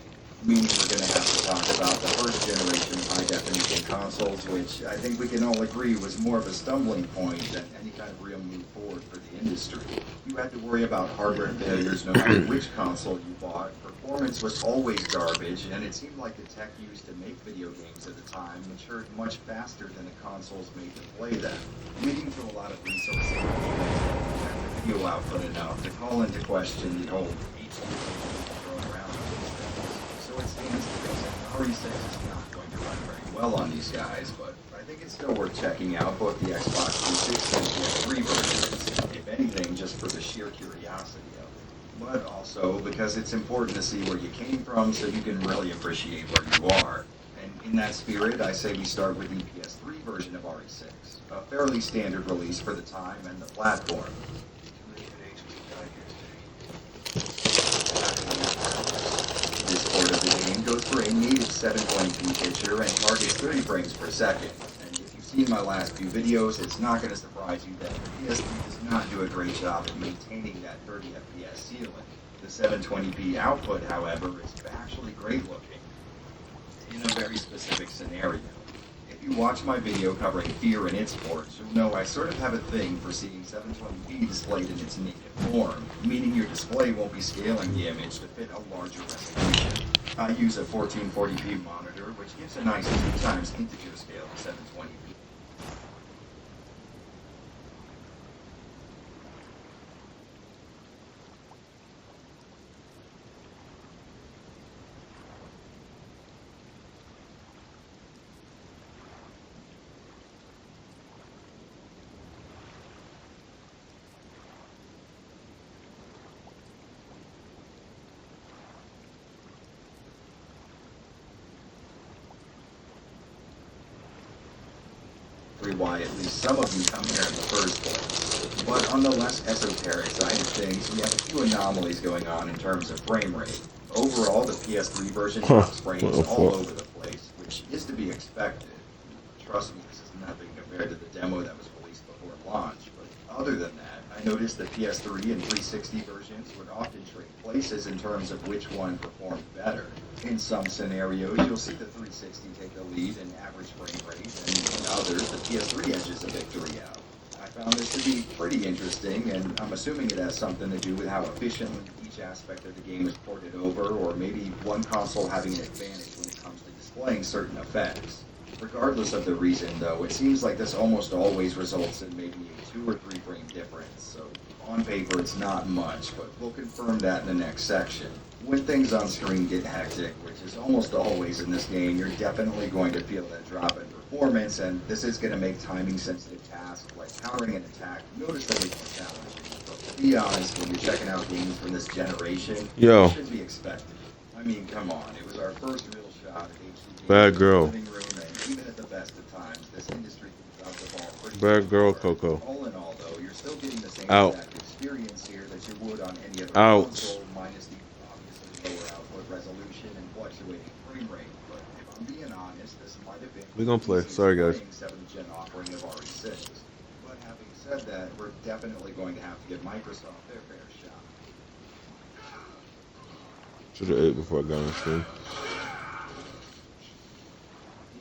Meaning we're going to have to talk about the first generation high-definition consoles, which I think we can all agree was more of a stumbling point than any kind of real move forward for the industry. You had to worry about hardware failures no matter which console you bought. Performance was always garbage, and it seemed like the tech used to make video games at the time matured much faster than the consoles made to play them, leading to a lot of resource and video output enough to call into question the whole HD thrown around. So it stands to reason RE6 is not going to run very well on these guys, but I think it's still worth checking out both the Xbox 360 and PS3 versions, if anything, just for the sheer curiosity of it. But also because it's important to see where you came from so you can really appreciate where you are. And in that spirit, I say we start with the PS3 version of RE6, a fairly standard release for the time and the platform. This port of the game goes for a native 720p picture and targets 30 frames per second. And if you've seen my last few videos, it's not going to surprise you that the PS3 does not do a great job at maintaining that 30 FPS ceiling. The 720p output, however, is actually great looking in a very specific scenario. If you watch my video covering Fear and its ports, you'll know I sort of have a thing for seeing 720p displayed in its native form, meaning your display won't be scaling the image to fit a larger resolution. I use a 1440p monitor, which gives a nice 2 times integer scale of 720p. Why at least some of you come here in the first place. But on the less esoteric side of things, we have a few anomalies going on in terms of frame rate. Overall, the PS3 version drops frames all over the place, which is to be expected. Trust me, this is nothing compared to the demo that was released before launch, but other than that, I noticed the PS3 and 360 versions would often trade places in terms of which one performed better. In some scenarios, you'll see the 360 take the lead in average frame rate, and in others, the PS3 edges a victory out. I found this to be pretty interesting, and I'm assuming it has something to do with how efficiently each aspect of the game is ported over, or maybe one console having an advantage when it comes to displaying certain effects. Regardless of the reason, though, it seems like this almost always results in maybe a 2 or 3 frame difference, so on paper it's not much, but we'll confirm that in the next section. When things on screen get hectic, which is almost always in this game, you're definitely going to feel that drop in performance, and this is going to make timing-sensitive tasks like countering an attack noticeably more challenging. But to be honest, when you're checking out games from this generation, it should be expected. I mean, come on, it was our first real shot at HD Bad girl. living room, and even at the best of times, this industry can drop the ball pretty Bad girl, hard. Coco. All in all, though, you're still getting the same Out. exact experience here that you would on any other Out. console, minus the obviously lower output resolution and fluctuating frame rate. But if I'm being honest, this might have been We gonna play. the easiest Sorry, guys. playing 7th gen offering of RE6. But having said that, we're definitely going to have to give Microsoft their fair shot. Should have ate before I got on stream.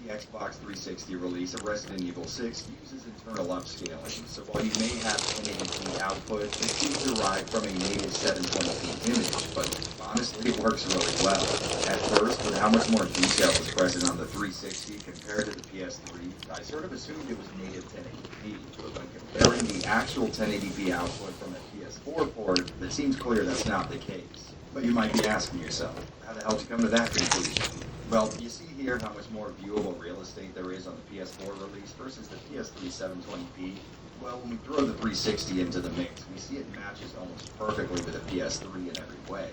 The Xbox 360 release of Resident Evil 6 uses internal upscaling, so while you may have 1080p output, it seems derived from a native 720p image, but honestly it works really well. At first, with how much more detail was present on the 360 compared to the PS3, I sort of assumed it was native 1080p, but when comparing the actual 1080p output from a PS4 port, it seems clear that's not the case. But you might be asking yourself, how the hell did you come to that conclusion? Well, you see here how much more viewable real estate there is on the PS4 release versus the PS3 720p. Well, when we throw the 360 into the mix, we see it matches almost perfectly with the PS3 in every way.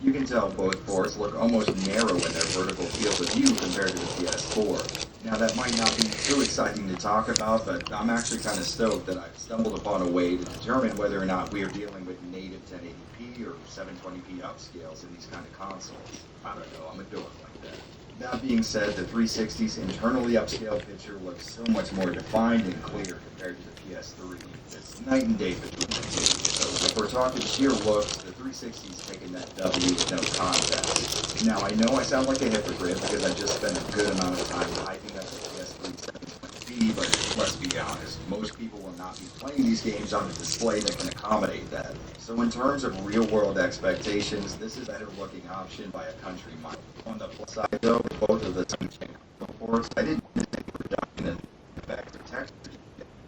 You can tell both ports look almost narrow in their vertical field of view compared to the PS4. Now that might not be too exciting to talk about, but I'm actually kind of stoked that I've stumbled upon a way to determine whether or not we are dealing with native 1080p or 720p upscales in these kind of consoles. I don't know, I'm a dork like that. That being said, the 360's internally upscaled picture looks so much more defined and clear compared to the PS3. It's night and day between the two. So if we're talking sheer looks, the 360's taking that W with no contest. Now I know I sound like a hypocrite because I just spent a good amount of time hyping up the PS3 720p, but let's be honest, most people will not be playing these games on a display that can accommodate that. So in terms of real-world expectations, this is a better-looking option by a country mile. On the plus side, though, with both of the touchscreen ports, I didn't miss any reduction in effect or texture.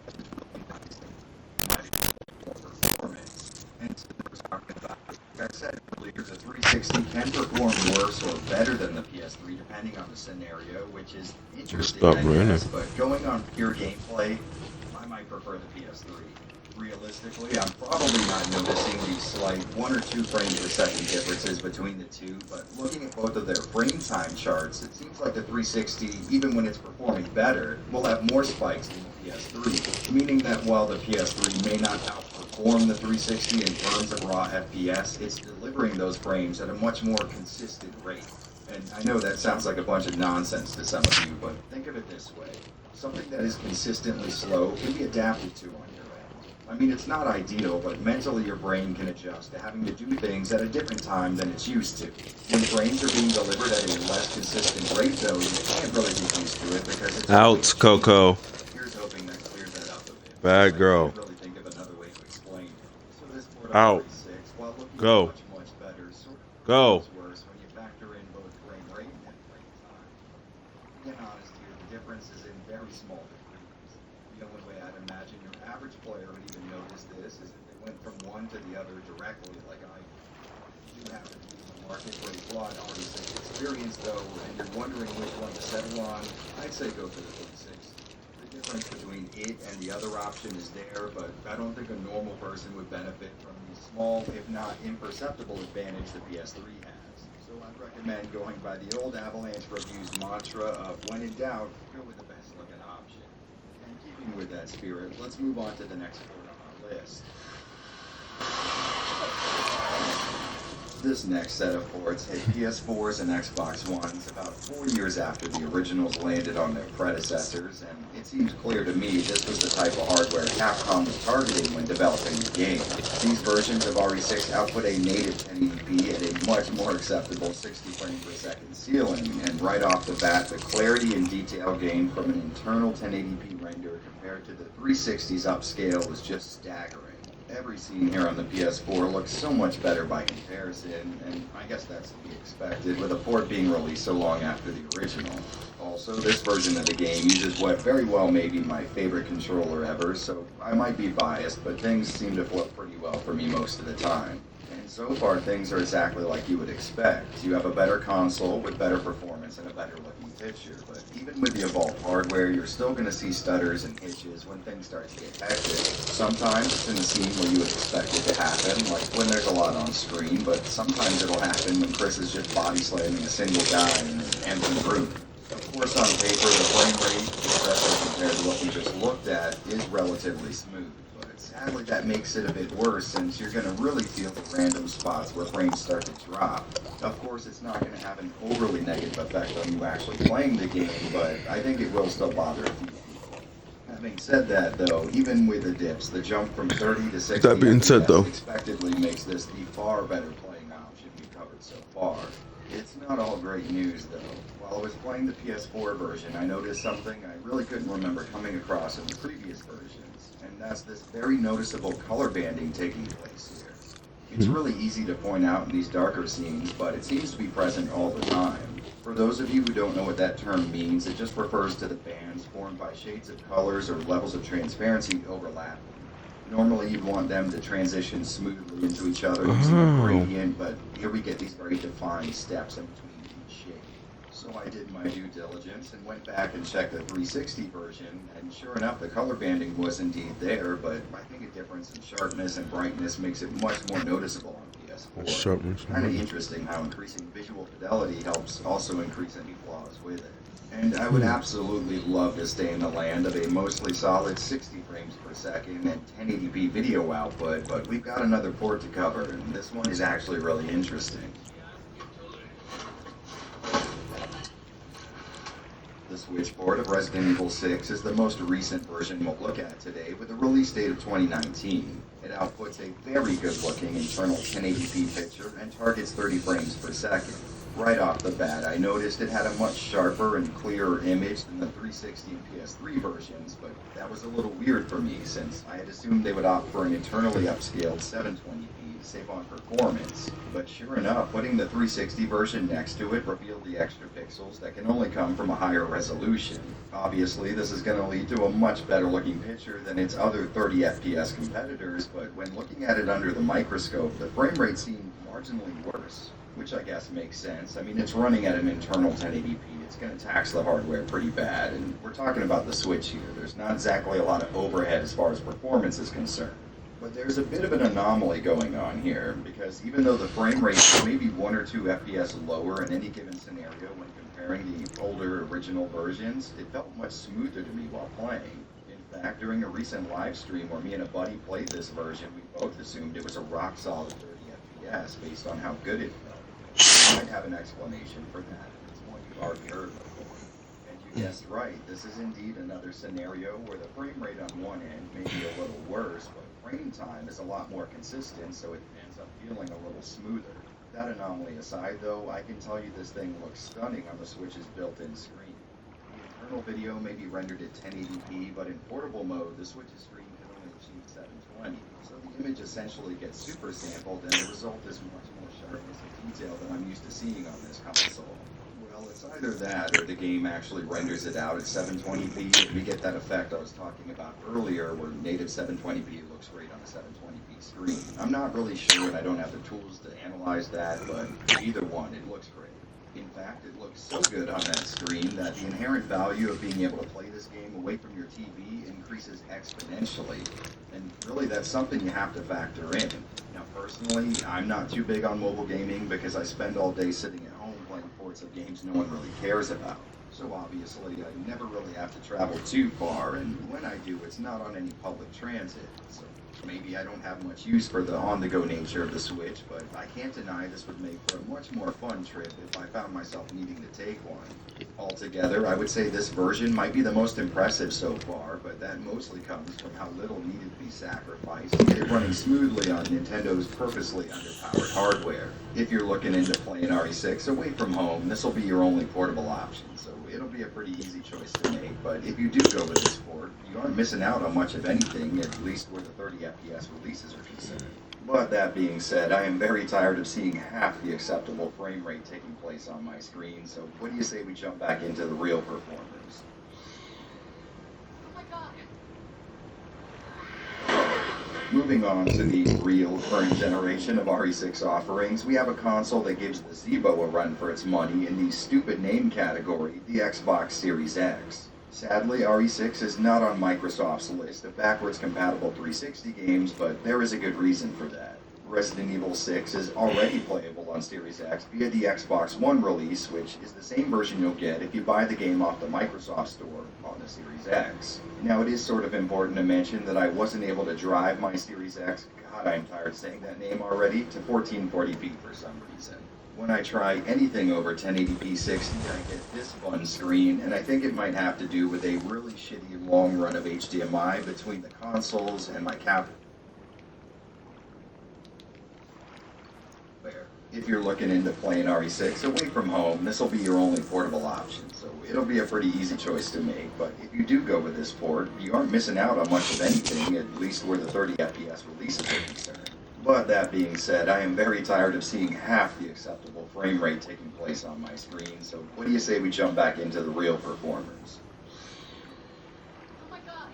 It's really nice and more performance. And so we're talking about, like I said earlier, the 360 can perform worse or better than the PS3 depending on the scenario, which is interesting, I guess, but going on pure gameplay, I might prefer the PS3. Realistically, I'm probably not noticing these slight 1 or 2 frames per second differences between the two, but looking at both of their frame time charts, it seems like the 360, even when it's performing better, will have more spikes than the PS3, meaning that while the PS3 may not outperform the 360 in terms of raw FPS, it's delivering those frames at a much more consistent rate. And I know that sounds like a bunch of nonsense to some of you, but think of it this way. Something that is consistently slow can be adapted to on your end. I mean, it's not ideal, but mentally your brain can adjust to having to do things at a different time than it's used to. When frames are being delivered at a less consistent rate, though, you can't really get used to it because it's Outs, Coco. Here's hoping that clears that up a bit. Bad girl. I can't really think of another way to explain it. So this port Out. on 36, while looking Go. much better, sort of Go. feels worse when you factor in both frame rate and frame time. Being honest here, the difference is in very small degrees. The only way I'd imagine your average player would even notice this is if they went from one to the other directly, like I do happen to be the market for a broad 46 experience, though, and you're wondering which one to settle on, I'd say go for the 46. The difference between it and the other option is there, but I don't think a normal person would benefit from the small, if not imperceptible advantage the PS3 has. So I'd recommend going by the old Avalanche Review's mantra of when in doubt, go with the best looking option. And keeping with that spirit, let's move on to the next port on our list. This next set of ports hit PS4s and Xbox Ones about 4 years after the originals landed on their predecessors, and it seems clear to me this was the type of hardware Capcom was targeting when developing the game. These versions of RE6 output a native 1080p at a much more acceptable 60 frames per second ceiling, and right off the bat, the clarity and detail gained from an internal 1080p render compared to the 360's upscale was just staggering. Every scene here on the PS4 looks so much better by comparison, and I guess that's to be expected, with a port being released so long after the original. Also, this version of the game uses what very well may be my favorite controller ever, so I might be biased, but things seem to flow pretty well for me most of the time. And so far, things are exactly like you would expect. You have a better console with better performance and a better looking picture, but even with the evolved hardware, you're still going to see stutters and hitches when things start to get hectic. Sometimes it's in the scene where you would expect it to happen, like when there's a lot on screen, but sometimes it'll happen when Chris is just body slamming a single guy in an empty room. Of course, on paper, the frame rate, especially compared to what we just looked at, is relatively smooth. Sadly, that makes it a bit worse since you're going to really feel the random spots where frames start to drop. Of course, it's not going to have an overly negative effect on you actually playing the game, but I think it will still bother a few people. Having said that, though, even with the dips, the jump from 30 to 60 That being said, though, expectedly makes this the far better playing option we've covered so far. It's not all great news, though. While I was playing the PS4 version, I noticed something I really couldn't remember coming across in the previous versions, and that's this very noticeable color banding taking place here. It's really easy to point out in these darker scenes, but it seems to be present all the time. For those of you who don't know what that term means, it just refers to the bands formed by shades of colors or levels of transparency overlapping. Normally you'd want them to transition smoothly into each other using a gradient, but here we get these very defined steps in between each shade. So I did my due diligence and went back and checked the 360 version, and sure enough the color banding was indeed there, but I think a difference in sharpness and brightness makes it much more noticeable on PS4. Sharpness. Kind of interesting how increasing visual fidelity helps also increase any flaws with it. And I would absolutely love to stay in the land of a mostly solid 60 frames per second and 1080p video output, but we've got another port to cover, and this one is actually really interesting. The Switch port of Resident Evil 6 is the most recent version we'll look at today, with a release date of 2019. It outputs a very good-looking internal 1080p picture and targets 30 frames per second. Right off the bat, I noticed it had a much sharper and clearer image than the 360 and PS3 versions, but that was a little weird for me since I had assumed they would opt for an internally upscaled 720p to save on performance. But sure enough, putting the 360 version next to it revealed the extra pixels that can only come from a higher resolution. Obviously, this is going to lead to a much better looking picture than its other 30 FPS competitors, but when looking at it under the microscope, the frame rate seemed marginally worse. Which I guess makes sense. I mean, it's running at an internal 1080p. It's going to tax the hardware pretty bad, and we're talking about the Switch here. There's not exactly a lot of overhead as far as performance is concerned. But there's a bit of an anomaly going on here, because even though the frame rate is maybe 1 or 2 FPS lower in any given scenario when comparing the older original versions, it felt much smoother to me while playing. In fact, during a recent live stream where me and a buddy played this version, we both assumed it was a rock-solid 30 FPS based on how good it felt. I might have an explanation for that. It's one you've already heard before. And you guessed right, this is indeed another scenario where the frame rate on one end may be a little worse, but frame time is a lot more consistent, so it ends up feeling a little smoother. That anomaly aside though, I can tell you this thing looks stunning on the Switch's built-in screen. The internal video may be rendered at 1080p, but in portable mode, the Switch's screen can only achieve 720, so the image essentially gets super sampled, and the result is much more sharpness and detail than I'm used to seeing on this console. Well, it's either that or the game actually renders it out at 720p, and we get that effect I was talking about earlier, where native 720p looks great on a 720p screen. I'm not really sure, and I don't have the tools to analyze that, but either one, it looks great. In fact, it looks so good on that screen that the inherent value of being able to play this game away from your TV increases exponentially. And really, that's something you have to factor in. Now, personally, I'm not too big on mobile gaming because I spend all day sitting at home playing ports of games no one really cares about. So obviously, I never really have to travel too far, and when I do, it's not on any public transit. So maybe I don't have much use for the on-the-go nature of the Switch, but I can't deny this would make for a much more fun trip if I found myself needing to take one. Altogether, I would say this version might be the most impressive so far, but that mostly comes from how little needed to be sacrificed to get it running smoothly on Nintendo's purposely underpowered hardware. If you're looking into playing RE6 away from home, this will be your only portable option, so it'll be a pretty easy choice to make. But if you do go with this port, you aren't missing out on much of anything, at least where the 30 FPS releases are concerned. But that being said, I am very tired of seeing half the acceptable frame rate taking place on my screen, so what do you say we jump back into the real performers? Oh my god! Moving on to the real current generation of RE6 offerings, we have a console that gives the Zebo a run for its money in the stupid name category, the Xbox Series X. Sadly, RE6 is not on Microsoft's list of backwards compatible 360 games, but there is a good reason for that. Resident Evil 6 is already playable on Series X via the Xbox One release, which is the same version you'll get if you buy the game off the Microsoft Store on the Series X. Now, it is sort of important to mention that I wasn't able to drive my Series X, God, I'm tired saying that name already, to 1440p for some reason. When I try anything over 1080p 60, I get this fun screen, and I think it might have to do with a really shitty long run of HDMI between the consoles and my cap. If you're looking into playing RE6 away from home, this will be your only portable option, so it'll be a pretty easy choice to make. But if you do go with this port, you aren't missing out on much of anything, at least where the 30 FPS releases are concerned. But that being said, I am very tired of seeing half the acceptable frame rate taking place on my screen, so what do you say we jump back into the real performers? Oh my god!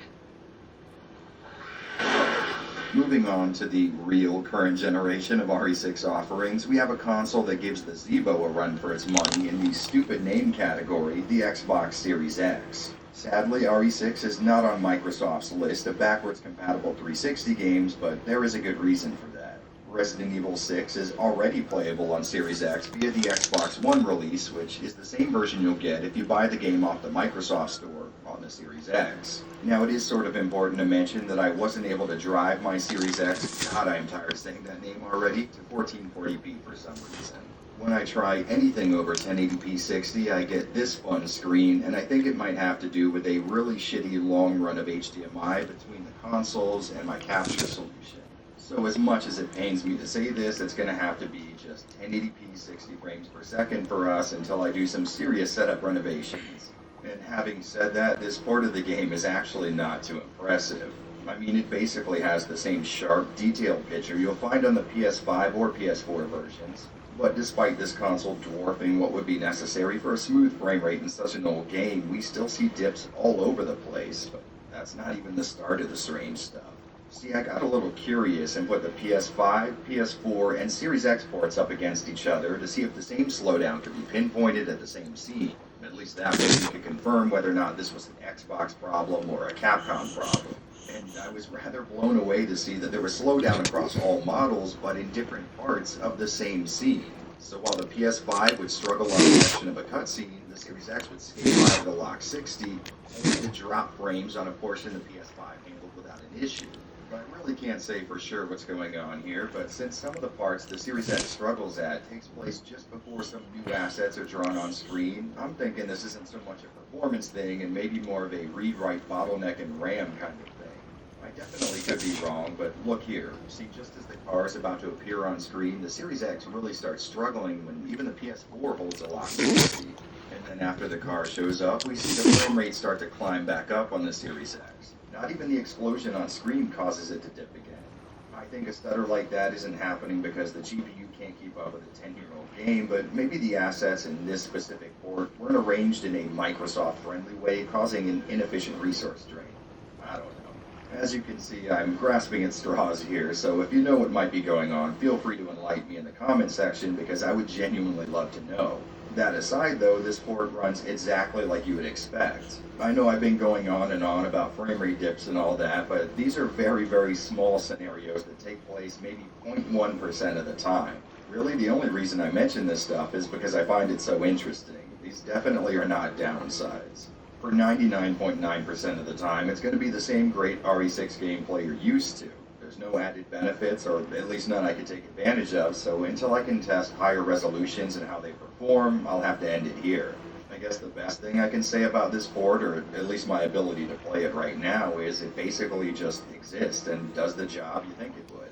Moving on to the real current generation of RE6 offerings, we have a console that gives the Zebo a run for its money in the stupid name category, the Xbox Series X. Sadly, RE6 is not on Microsoft's list of backwards compatible 360 games, but there is a good reason for that. Resident Evil 6 is already playable on Series X via the Xbox One release, which is the same version you'll get if you buy the game off the Microsoft Store on the Series X. Now, it is sort of important to mention that I wasn't able to drive my Series X, God, I'm tired saying that name already, to 1440p for some reason. When I try anything over 1080p 60, I get this fun screen, and I think it might have to do with a really shitty long run of HDMI between the consoles and my capture solution. So as much as it pains me to say this, it's going to have to be just 1080p 60 frames per second for us until I do some serious setup renovations. And having said that, this port of the game is actually not too impressive. I mean, it basically has the same sharp, detailed picture you'll find on the PS5 or PS4 versions. But despite this console dwarfing what would be necessary for a smooth frame rate in such an old game, we still see dips all over the place. But that's not even the start of the strange stuff. See, I got a little curious and put the PS5, PS4, and Series X ports up against each other to see if the same slowdown could be pinpointed at the same scene. At least that way we could confirm whether or not this was an Xbox problem or a Capcom problem. And I was rather blown away to see that there was slowdown across all models, but in different parts of the same scene. So while the PS5 would struggle on the section of a cutscene, the Series X would skate by the lock 60, only to drop frames on a portion the PS5 handled without an issue. I really can't say for sure what's going on here, but since some of the parts the Series X struggles at takes place just before some new assets are drawn on screen, I'm thinking this isn't so much a performance thing and maybe more of a read-write bottleneck and RAM kind of thing. I definitely could be wrong, but look here. See, just as the car is about to appear on screen, the Series X really starts struggling when even the PS4 holds a lock to speed. And then after the car shows up, we see the frame rate start to climb back up on the Series X. Not even the explosion on screen causes it to dip again. I think a stutter like that isn't happening because the GPU can't keep up with a 10-year-old game, but maybe the assets in this specific port weren't arranged in a Microsoft-friendly way, causing an inefficient resource drain. I don't know. As you can see, I'm grasping at straws here, so if you know what might be going on, feel free to enlighten me in the comment section because I would genuinely love to know. That aside though, this port runs exactly like you would expect. I know I've been going on and on about frame rate dips and all that, but these are very, very small scenarios that take place maybe 0.1% of the time. Really, the only reason I mention this stuff is because I find it so interesting. These definitely are not downsides. For 99.9% of the time, it's going to be the same great RE6 gameplay you're used to. There's no added benefits, or at least none I can take advantage of, so until I can test higher resolutions and how they perform, I'll have to end it here. I guess the best thing I can say about this port, or at least my ability to play it right now, is it basically just exists and does the job you think it would.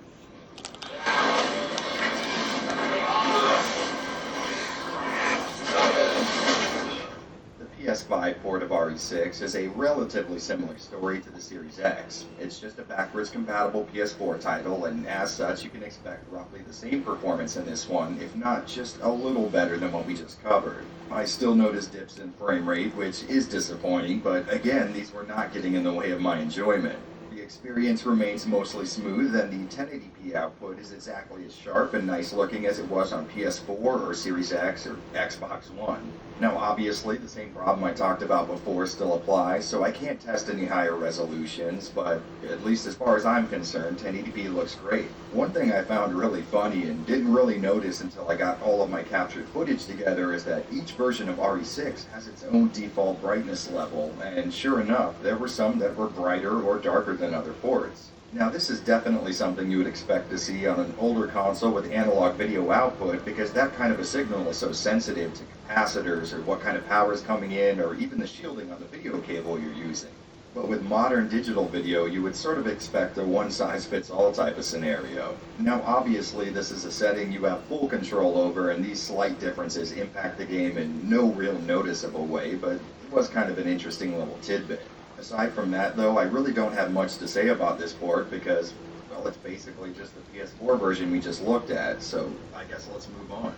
The PS5 port of RE6 is a relatively similar story to the Series X. It's just a backwards compatible PS4 title, and as such you can expect roughly the same performance in this one, if not just a little better than what we just covered. I still notice dips in frame rate, which is disappointing, but again, these were not getting in the way of my enjoyment. The experience remains mostly smooth, and the 1080p output is exactly as sharp and nice looking as it was on PS4 or Series X or Xbox One. Now obviously the same problem I talked about before still applies, so I can't test any higher resolutions, but at least as far as I'm concerned, 1080p looks great. One thing I found really funny and didn't really notice until I got all of my captured footage together is that each version of RE6 has its own default brightness level, and sure enough, there were some that were brighter or darker than other ports. Now this is definitely something you would expect to see on an older console with analog video output because that kind of a signal is so sensitive to capacitors or what kind of power is coming in or even the shielding on the video cable you're using. But with modern digital video, you would sort of expect a one-size-fits-all type of scenario. Now obviously this is a setting you have full control over and these slight differences impact the game in no real noticeable way, but it was kind of an interesting little tidbit. Aside from that, though, I really don't have much to say about this port because, well, it's basically just the PS4 version we just looked at, so I guess let's move on.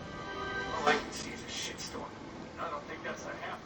All I can see is a shitstorm. I don't think that's gonna happen.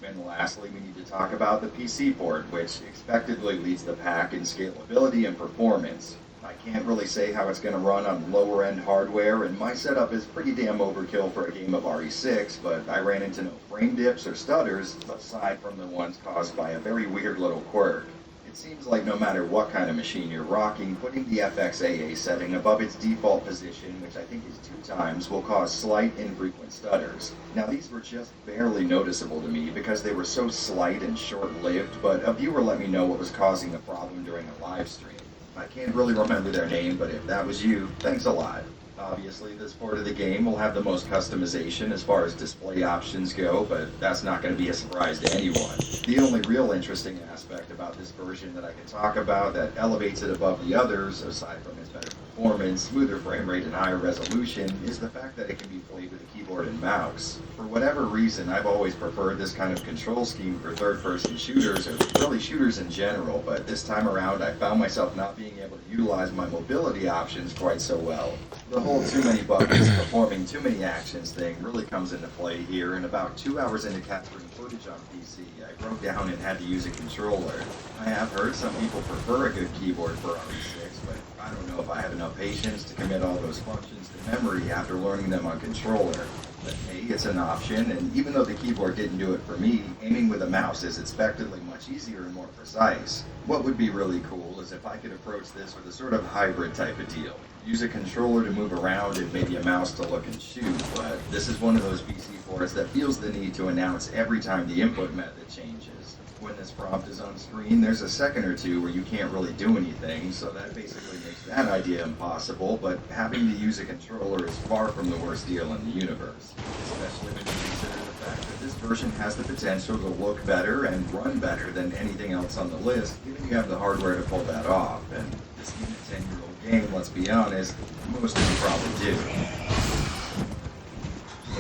And lastly, we need to talk about the PC port, which expectedly leads the pack in scalability and performance. I can't really say how it's going to run on lower-end hardware, and my setup is pretty damn overkill for a game of RE6, but I ran into no frame dips or stutters, aside from the ones caused by a very weird little quirk. It seems like no matter what kind of machine you're rocking, putting the FXAA setting above its default position, which I think is 2 times, will cause slight, infrequent stutters. Now these were just barely noticeable to me because they were so slight and short-lived, but a viewer let me know what was causing the problem during a live stream. I can't really remember their name, but if that was you, thanks a lot. Obviously, this port of the game will have the most customization as far as display options go, but that's not going to be a surprise to anyone. The only real interesting aspect about this version that I can talk about that elevates it above the others, aside from its better performance, smoother frame rate, and higher resolution, is the fact that it can be played with a keyboard and mouse. For whatever reason, I've always preferred this kind of control scheme for third-person shooters, or really shooters in general, but this time around I found myself not being able to utilize my mobility options quite so well. The whole too many buttons, performing too many actions thing really comes into play here, and about 2 hours into capturing footage on PC, I broke down and had to use a controller. I have heard some people prefer a good keyboard for RE6, but I don't know if I have enough patience to commit all those functions to memory after learning them on controller. But hey, it's an option, and even though the keyboard didn't do it for me, aiming with a mouse is expectedly much easier and more precise. What would be really cool is if I could approach this with a sort of hybrid type of deal. Use a controller to move around and maybe a mouse to look and shoot, but this is one of those PC ports that feels the need to announce every time the input method changes. When this prompt is on screen, there's a second or two where you can't really do anything, so that basically makes that idea impossible, but having to use a controller is far from the worst deal in the universe, especially when you consider the fact that this version has the potential to look better and run better than anything else on the list, given you have the hardware to pull that off. And this being a 10-year-old game, let's be honest, most of you probably do.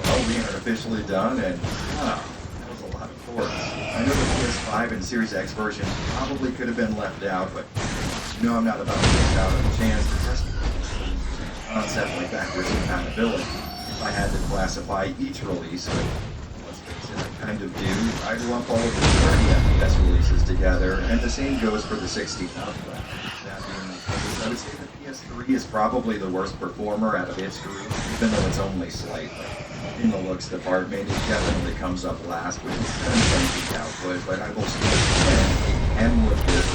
Well, we are officially done, and wow, that was a lot of ports. I know the PS5 and Series X version probably could have been left out, but you know I'm not about to miss out on the chance to test a concept like backwards compatibility. If I had to classify each release, but let's face it, I kind of do, I'd lump all of the 30 FPS releases together, and the same goes for the 16 output. That being the case, I would say the PS3 is probably the worst performer out of its group, even though it's only slightly. In the looks department, it definitely comes up last with its 1020 output, but I will still say it can look good.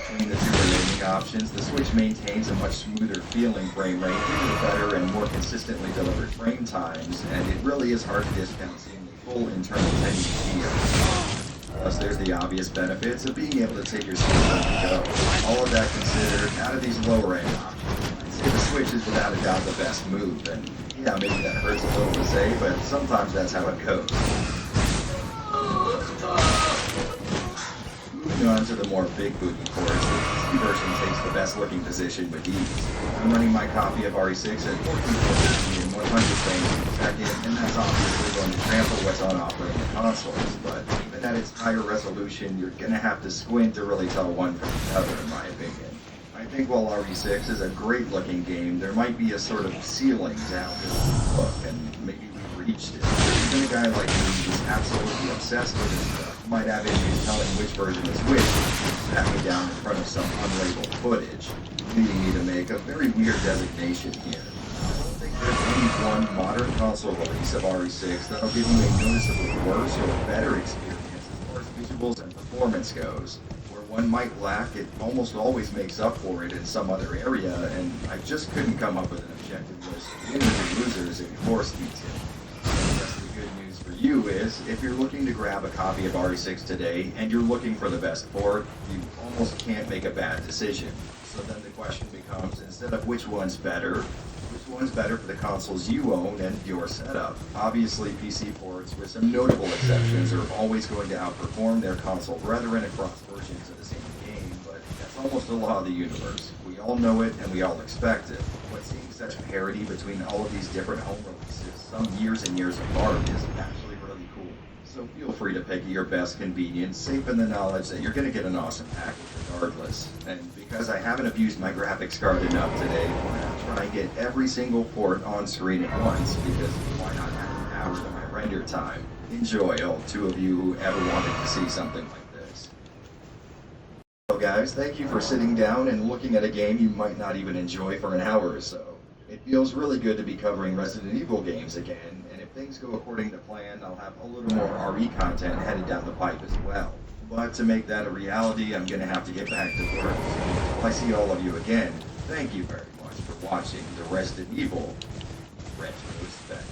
Between the two remaining options, the Switch maintains a much smoother feeling frame rate, with better and more consistently delivered frame times, and it really is hard to discount seeing the full internal 1080p here. Plus, there's the obvious benefits of being able to take your Switch on the go. All of that considered, out of these lower-end options, I'd say the Switch is without a doubt the best move, and yeah, maybe that hurts a little to say, but sometimes that's how it goes. Moving on to the more big booty ports, the PC version takes the best looking position with ease. I'm running my copy of RE6 at 1440p and 100 frames per second, and that's obviously going to trample what's on offer in the consoles, but even at its higher resolution, you're gonna have to squint to really tell one from the other, in my opinion. I think while RE6 is a great looking game, there might be a sort of ceiling down to the look, and maybe we've reached it. Even a guy like me who's absolutely obsessed with this stuff might have issues telling which version is which, sat me down in front of some unlabeled footage, leading me to make a very weird designation here. I don't think there's any one modern console release of RE6 that'll give you a noticeably worse or better experience as far as visuals and performance goes. One might lack, it almost always makes up for it in some other area, and I just couldn't come up with an objective list of winners and losers if you forced me to. I guess the good news for you is, if you're looking to grab a copy of RE6 today, and you're looking for the best port, you almost can't make a bad decision. So then the question becomes, instead of which one's better for the consoles you own and your setup? Obviously, PC ports, with some notable exceptions, are always going to outperform their console brethren across versions of the same game, but that's almost the law of the universe. We all know it, and we all expect it. But seeing such parity between all of these different home releases, some years and years apart, is actually really cool. So feel free to pick your best convenience, safe in the knowledge that you're going to get an awesome package regardless. And because I haven't abused my graphics card enough today, why not try and get every single port on screen at once, because why not have an hour of my render time? Enjoy, all two of you who ever wanted to see something like this. So guys, thank you for sitting down and looking at a game you might not even enjoy for an hour or so. It feels really good to be covering Resident Evil games again, and if things go according to plan, I'll have a little more RE content headed down the pipe as well. But to make that a reality, I'm going to have to get back to work. So until I see all of you again, thank you very much for watching the Resident Evil Retrospect.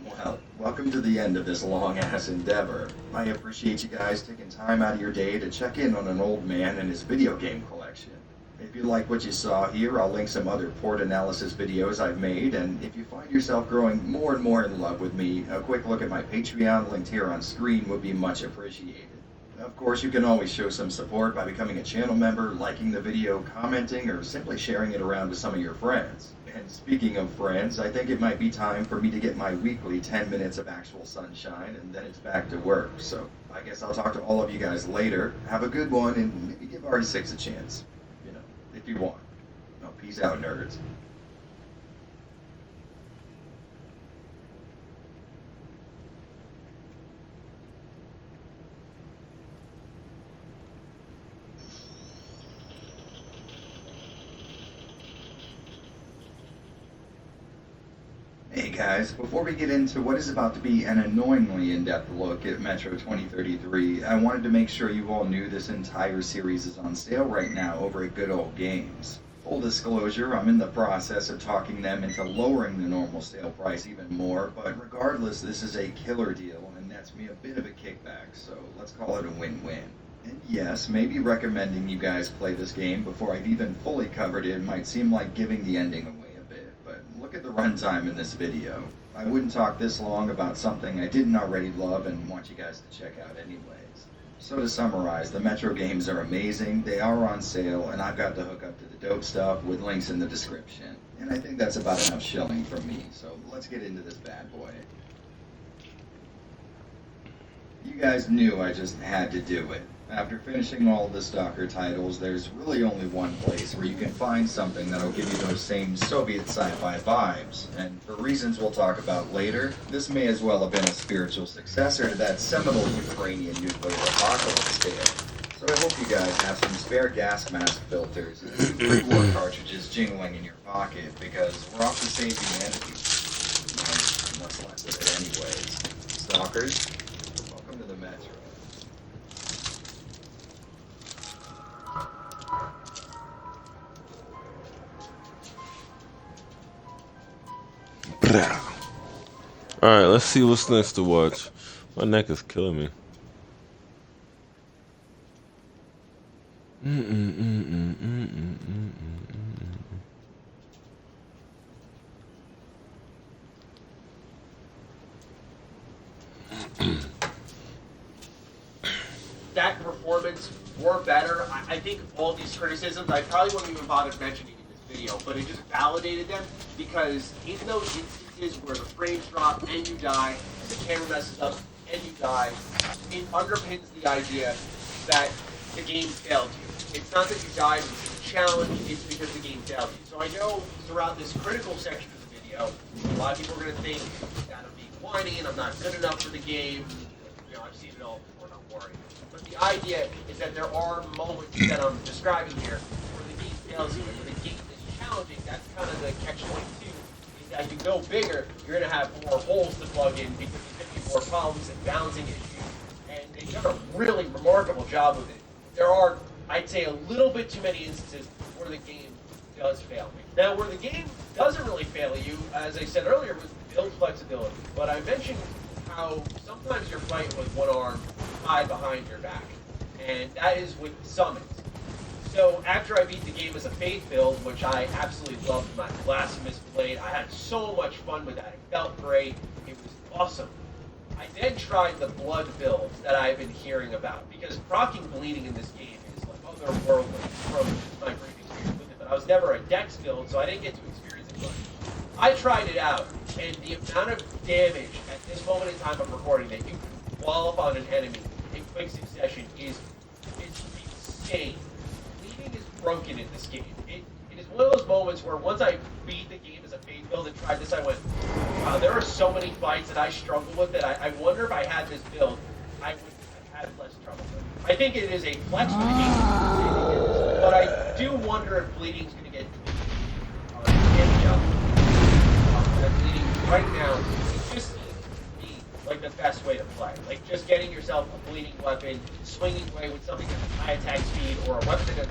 Well, welcome to the end of this long-ass endeavor. I appreciate you guys taking time out of your day to check in on an old man and his video game collection. If you like what you saw here, I'll link some other port analysis videos I've made, and if you find yourself growing more and more in love with me, a quick look at my Patreon linked here on screen would be much appreciated. Of course, you can always show some support by becoming a channel member, liking the video, commenting, or simply sharing it around with some of your friends. And speaking of friends, I think it might be time for me to get my weekly 10 minutes of actual sunshine, and then it's back to work. So I guess I'll talk to all of you guys later. Have a good one, and maybe give RE6 a chance. If you want. No, peace out, nerds. Hey guys, before we get into what is about to be an annoyingly in-depth look at Metro 2033, I wanted to make sure you all knew this entire series is on sale right now over at Good Old Games. Full disclosure, I'm in the process of talking them into lowering the normal sale price even more, but regardless, this is a killer deal and nets me a bit of a kickback, so let's call it a win-win. And yes, maybe recommending you guys play this game before I've even fully covered it might seem like giving the ending away a bit, but look at the runtime in this video. I wouldn't talk this long about something I didn't already love and want you guys to check out anyways. So to summarize, the Metro games are amazing, they are on sale, and I've got to hook up to the dope stuff with links in the description. And I think that's about enough shilling from me, so let's get into this bad boy. You guys knew I just had to do it. After finishing all the Stalker titles, there's really only one place where you can find something that'll give you those same Soviet sci-fi vibes. And for reasons we'll talk about later, this may as well have been a spiritual successor to that seminal Ukrainian nuclear apocalypse tale. So I hope you guys have some spare gas mask filters and some pre-war cartridges jingling in your pocket, because we're off to save humanity. What's left of it anyways. Stalkers, welcome to the Metro. Alright, let's see what's next to watch. My neck is killing me. That performance were better. I think all these criticisms, I probably wouldn't even bother mentioning in this video, but it just validated them, because in those instances where the frames drop and you die, and the camera messes up and you die, it underpins the idea that the game failed you. It's not that you died because of the challenge, it's because the game failed you. So I know throughout this critical section of the video, a lot of people are going to think that I'm being whiny and I'm not good enough for the game. You know, I've seen it all before, don't worry. But the idea is that there are moments that I'm describing here where the game fails you, and where the game is challenging. That's kind of the catch-22. Is that you go bigger, you're going to have more holes to plug in because there's going to be more problems and balancing issues. And they've done a really remarkable job with it. There are, I'd say, a little bit too many instances where the game does fail me. Now, where the game doesn't really fail you, as I said earlier, was build flexibility. But I mentioned how sometimes you're fighting with one arm tied behind your back, and that is with summons. So after I beat the game as a faith build, which I absolutely loved, my blasphemous blade, I had so much fun with that. It felt great. It was awesome. I then tried the blood build that I've been hearing about, because proccing bleeding in this game is like otherworldly from my previous experience with it, but I was never a dex build, so I didn't get to experience it much. I tried it out, and the amount of damage at this moment in time of recording that you can wallop on an enemy in quick succession is insane. Bleeding is broken in this game. It is one of those moments where once I beat the game as a faith build and tried this, I went, wow, there are so many fights that I struggle with that I wonder if I had this build, I would have had less trouble with. I think it is a flex for the game, but I do wonder if bleeding is going to get damage up. Bleeding right now, it just seems to be like the best way to play. Like just getting yourself a bleeding weapon, swinging away with something that's high attack speed, or a weapon that's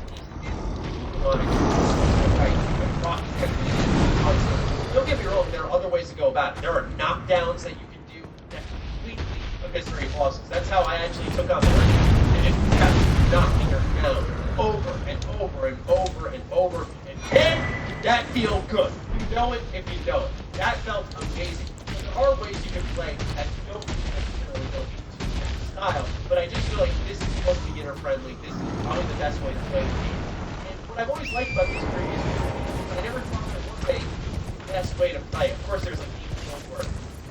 don't get me wrong, there are other ways to go about it. There are knockdowns that you can do that completely eviscerate bosses. That's how I actually took on the enemy, and it kept knocking her down over and over and over and over, and then that feels good. You know it if you know it. That felt amazing. So there are ways you can play that don't necessarily go into that style, but I just feel like this is most beginner friendly. This is probably the best way to play the game. What I've always liked about these previous games, I never thought there was a best way to play. Of course, there's like each one where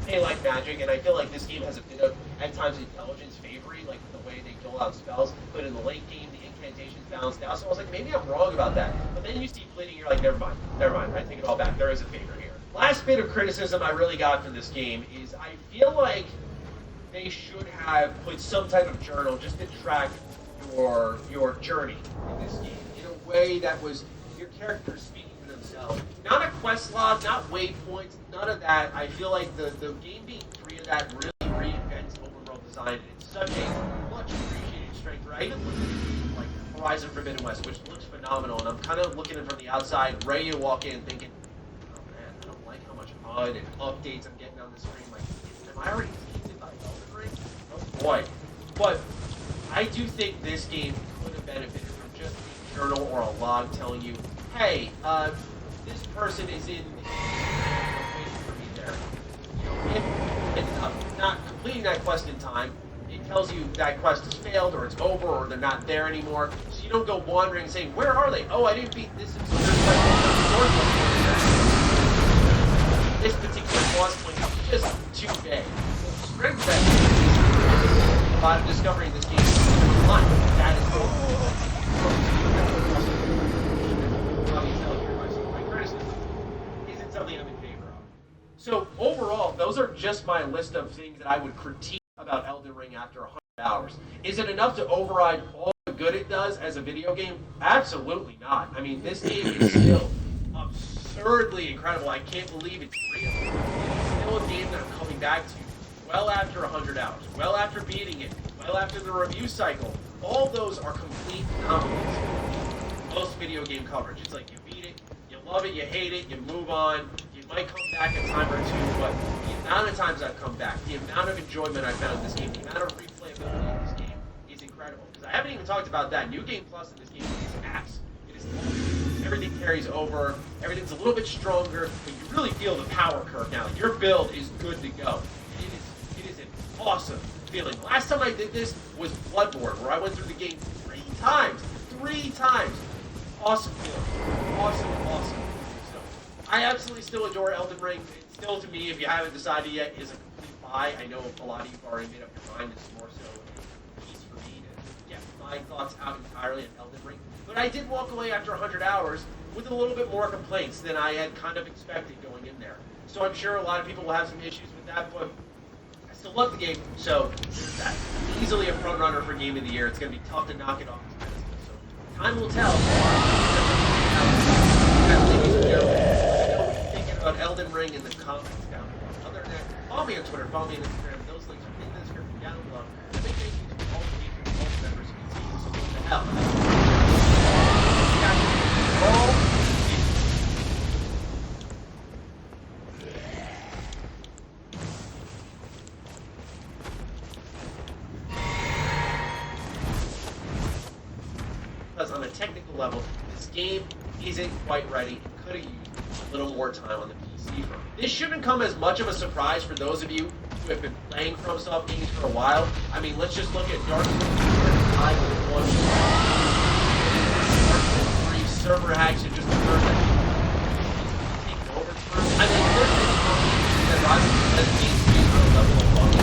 they like magic, and I feel like this game has a bit of, at times, intelligence favoring, like the way they dole out spells. But in the late game, the incantations balanced out. So I was like, maybe I'm wrong about that. But then you see bleeding, you're like, never mind. I take it all back. There is a favor here. Last bit of criticism I really got from this game is I feel like they should have put some type of journal just to track your journey in this game. Way that was your character speaking for themselves. Not a quest log, not waypoints, none of that. I feel like the game being free of that really reinvents overworld design. It's such a much appreciated strength. I even look at like Horizon Forbidden West, which looks phenomenal, and I'm kind of looking at it from the outside, ready to walk in thinking, oh man, I don't like how much HUD and updates I'm getting on the screen. Like, am I already tainted by Elden Ring? Oh boy. But I do think this game could have benefited from just a journal or a log telling you, hey, this person is in waiting for me there. You know, if it's not completing that quest in time, it tells you that quest has failed or it's over or they're not there anymore. So you don't go wandering saying, where are they? Oh, I didn't beat this. And so this particular boss point is just too vague. Strength that a lot of discovery in this game is online. That is my criticism isn't something I'm in favor of. So overall, those are just my list of things that I would critique about Elden Ring after 100 hours. Is it enough to override all the good it does as a video game? Absolutely not. I mean, this game is still absurdly incredible. I can't believe it's real. It's still a game that I'm coming back to well after 100 hours, well after beating it, well after the review cycle. All those are complete anomalies. Most video game coverage. It's like you beat it, you love it, you hate it, you move on. You might come back a time or two, but the amount of times I've come back, the amount of enjoyment I've found in this game, the amount of replayability in this game is incredible. Because I haven't even talked about that. New Game Plus in this game is ass. It is awesome. Everything carries over, everything's a little bit stronger, but you really feel the power curve now. Your build is good to go. It is an awesome feeling. Last time I did this was Bloodborne, where I went through the game 3 times. 3 times. Awesome feeling. Awesome. So, I absolutely still adore Elden Ring. It still, to me, if you haven't decided yet, is a complete buy. I know a lot of you have already made up your mind. It's more so a piece for me to get my thoughts out entirely on Elden Ring. But I did walk away after 100 hours with a little bit more complaints than I had kind of expected going in there. So I'm sure a lot of people will have some issues with that, but I still love the game. So that's easily a front runner for Game of the Year. It's going to be tough to knock it off. So time will tell. Ladies and gentlemen, let me know what you're thinking about Elden Ring in the comments down below. Other than that, follow me on Twitter, follow me on Instagram. Those links are in the description down below. And make sure you all the patrons, all the members, and see what's going to hell. Because on a technical level, this game isn't quite ready. It could have used a little more time on the PC front. This shouldn't come as much of a surprise for those of you who have been playing FromSoft games for a while. I mean, let's just look at Dark Souls 3 server hacks that just occurred that taken over. I mean, there's many companies that rise as games to a level of quality.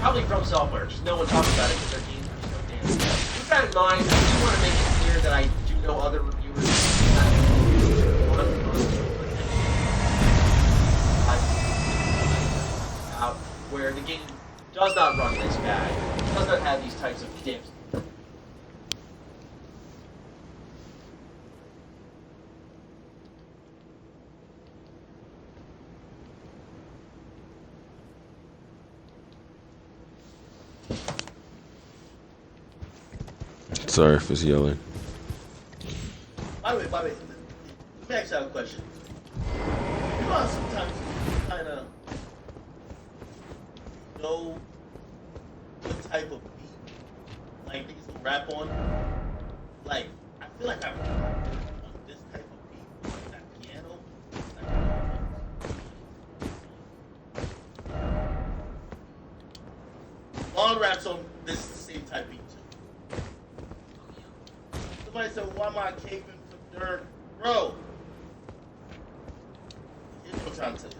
Probably From Software, just no one talks about it because their games are so damn good. Keep that in mind. I do want to make it clear that I do know other reviewers where the game does not run this bad, does not have these types of dips. Sorry if it's yelling. By the way, let me ask you a question. You know how sometimes you kind of know what type of beat like niggas can rap on? Like, I feel like I've heard on this type of beat, like that piano. All raps on this same type beat too. Somebody said, why am I caping for Dirk? Bro, here's what I'm trying to tell you.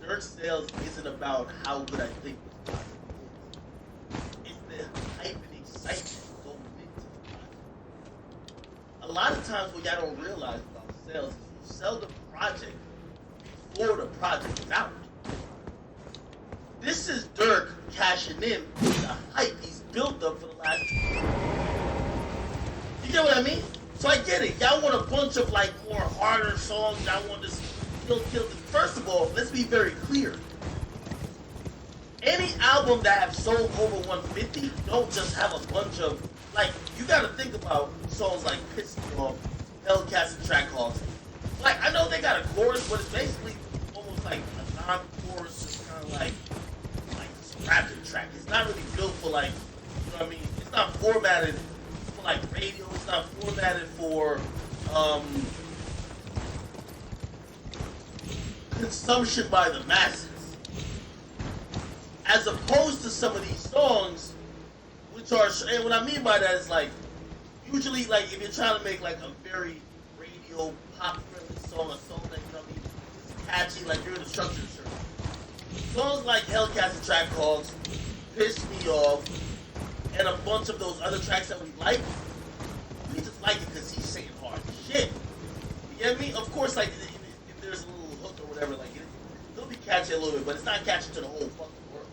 Dirk sales isn't about how good I think this product is. It's the hype and excitement going into the product. A lot of times what y'all don't realize about sales is you sell the project before the project is out. This is Dirk cashing in the hype he's built up for the last 2 years. You get what I mean? So I get it. Y'all want a bunch of like more harder songs. Y'all want this kill. First of all, let's be very clear. Any album that have sold over 150 don't just have a bunch of like. You got to think about songs like Piss Me Off, Hellcats, and Trackhawks. Like I know they got a chorus, but it's basically almost like a non-chorus, just kind of like rapping track. It's not really built for like, you know what I mean? It's not formatted for like radio. It's not formatted for consumption by the masses. As opposed to some of these songs, which are, and what I mean by that is like, usually like if you're trying to make like a very radio pop friendly song, a song that, you know what I mean, it's catchy, like you're in a structured circle. Songs like Hellcats and Track Hogs, Piss Me Off, and a bunch of those other tracks that we like, we just like it because he's saying hard shit. You get me? Of course, like if there's a little hook or whatever, like it'll be catchy a little bit, but it's not catchy to the whole fucking world.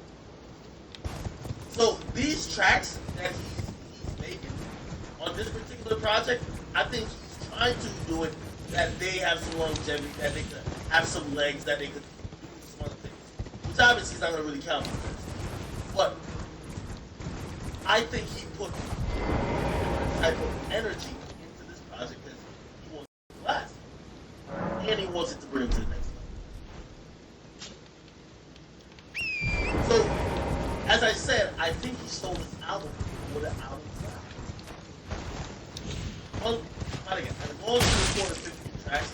So these tracks that he's making on this particular project, I think he's trying to do it that they have some longevity, that they could have some legs, that they could do some other things. Which obviously is not going to really count. But I think he put a type of energy into this project because he wants it to last. And he wants it to bring him to the next level. So, as I said, I think he sold his album before the album dropped. Well, not again. As long as he recorded 15 tracks,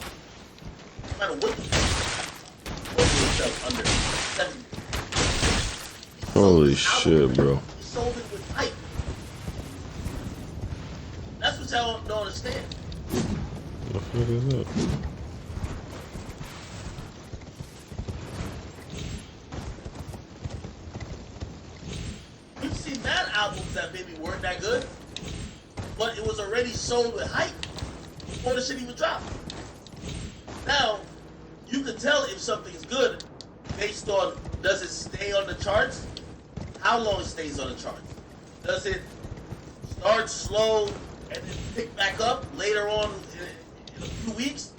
no matter what the fuck, it was under 7 years. Holy shit, bro. He sold it with hype. That's what y'all don't understand. What the fuck is that? We've seen mad albums that maybe weren't that good, but it was already sold with hype before the shit even dropped. Now, you can tell if something's good based on, does it stay on the charts? How long it stays on the charts? Does it start slow and then pick back up later on in a few weeks?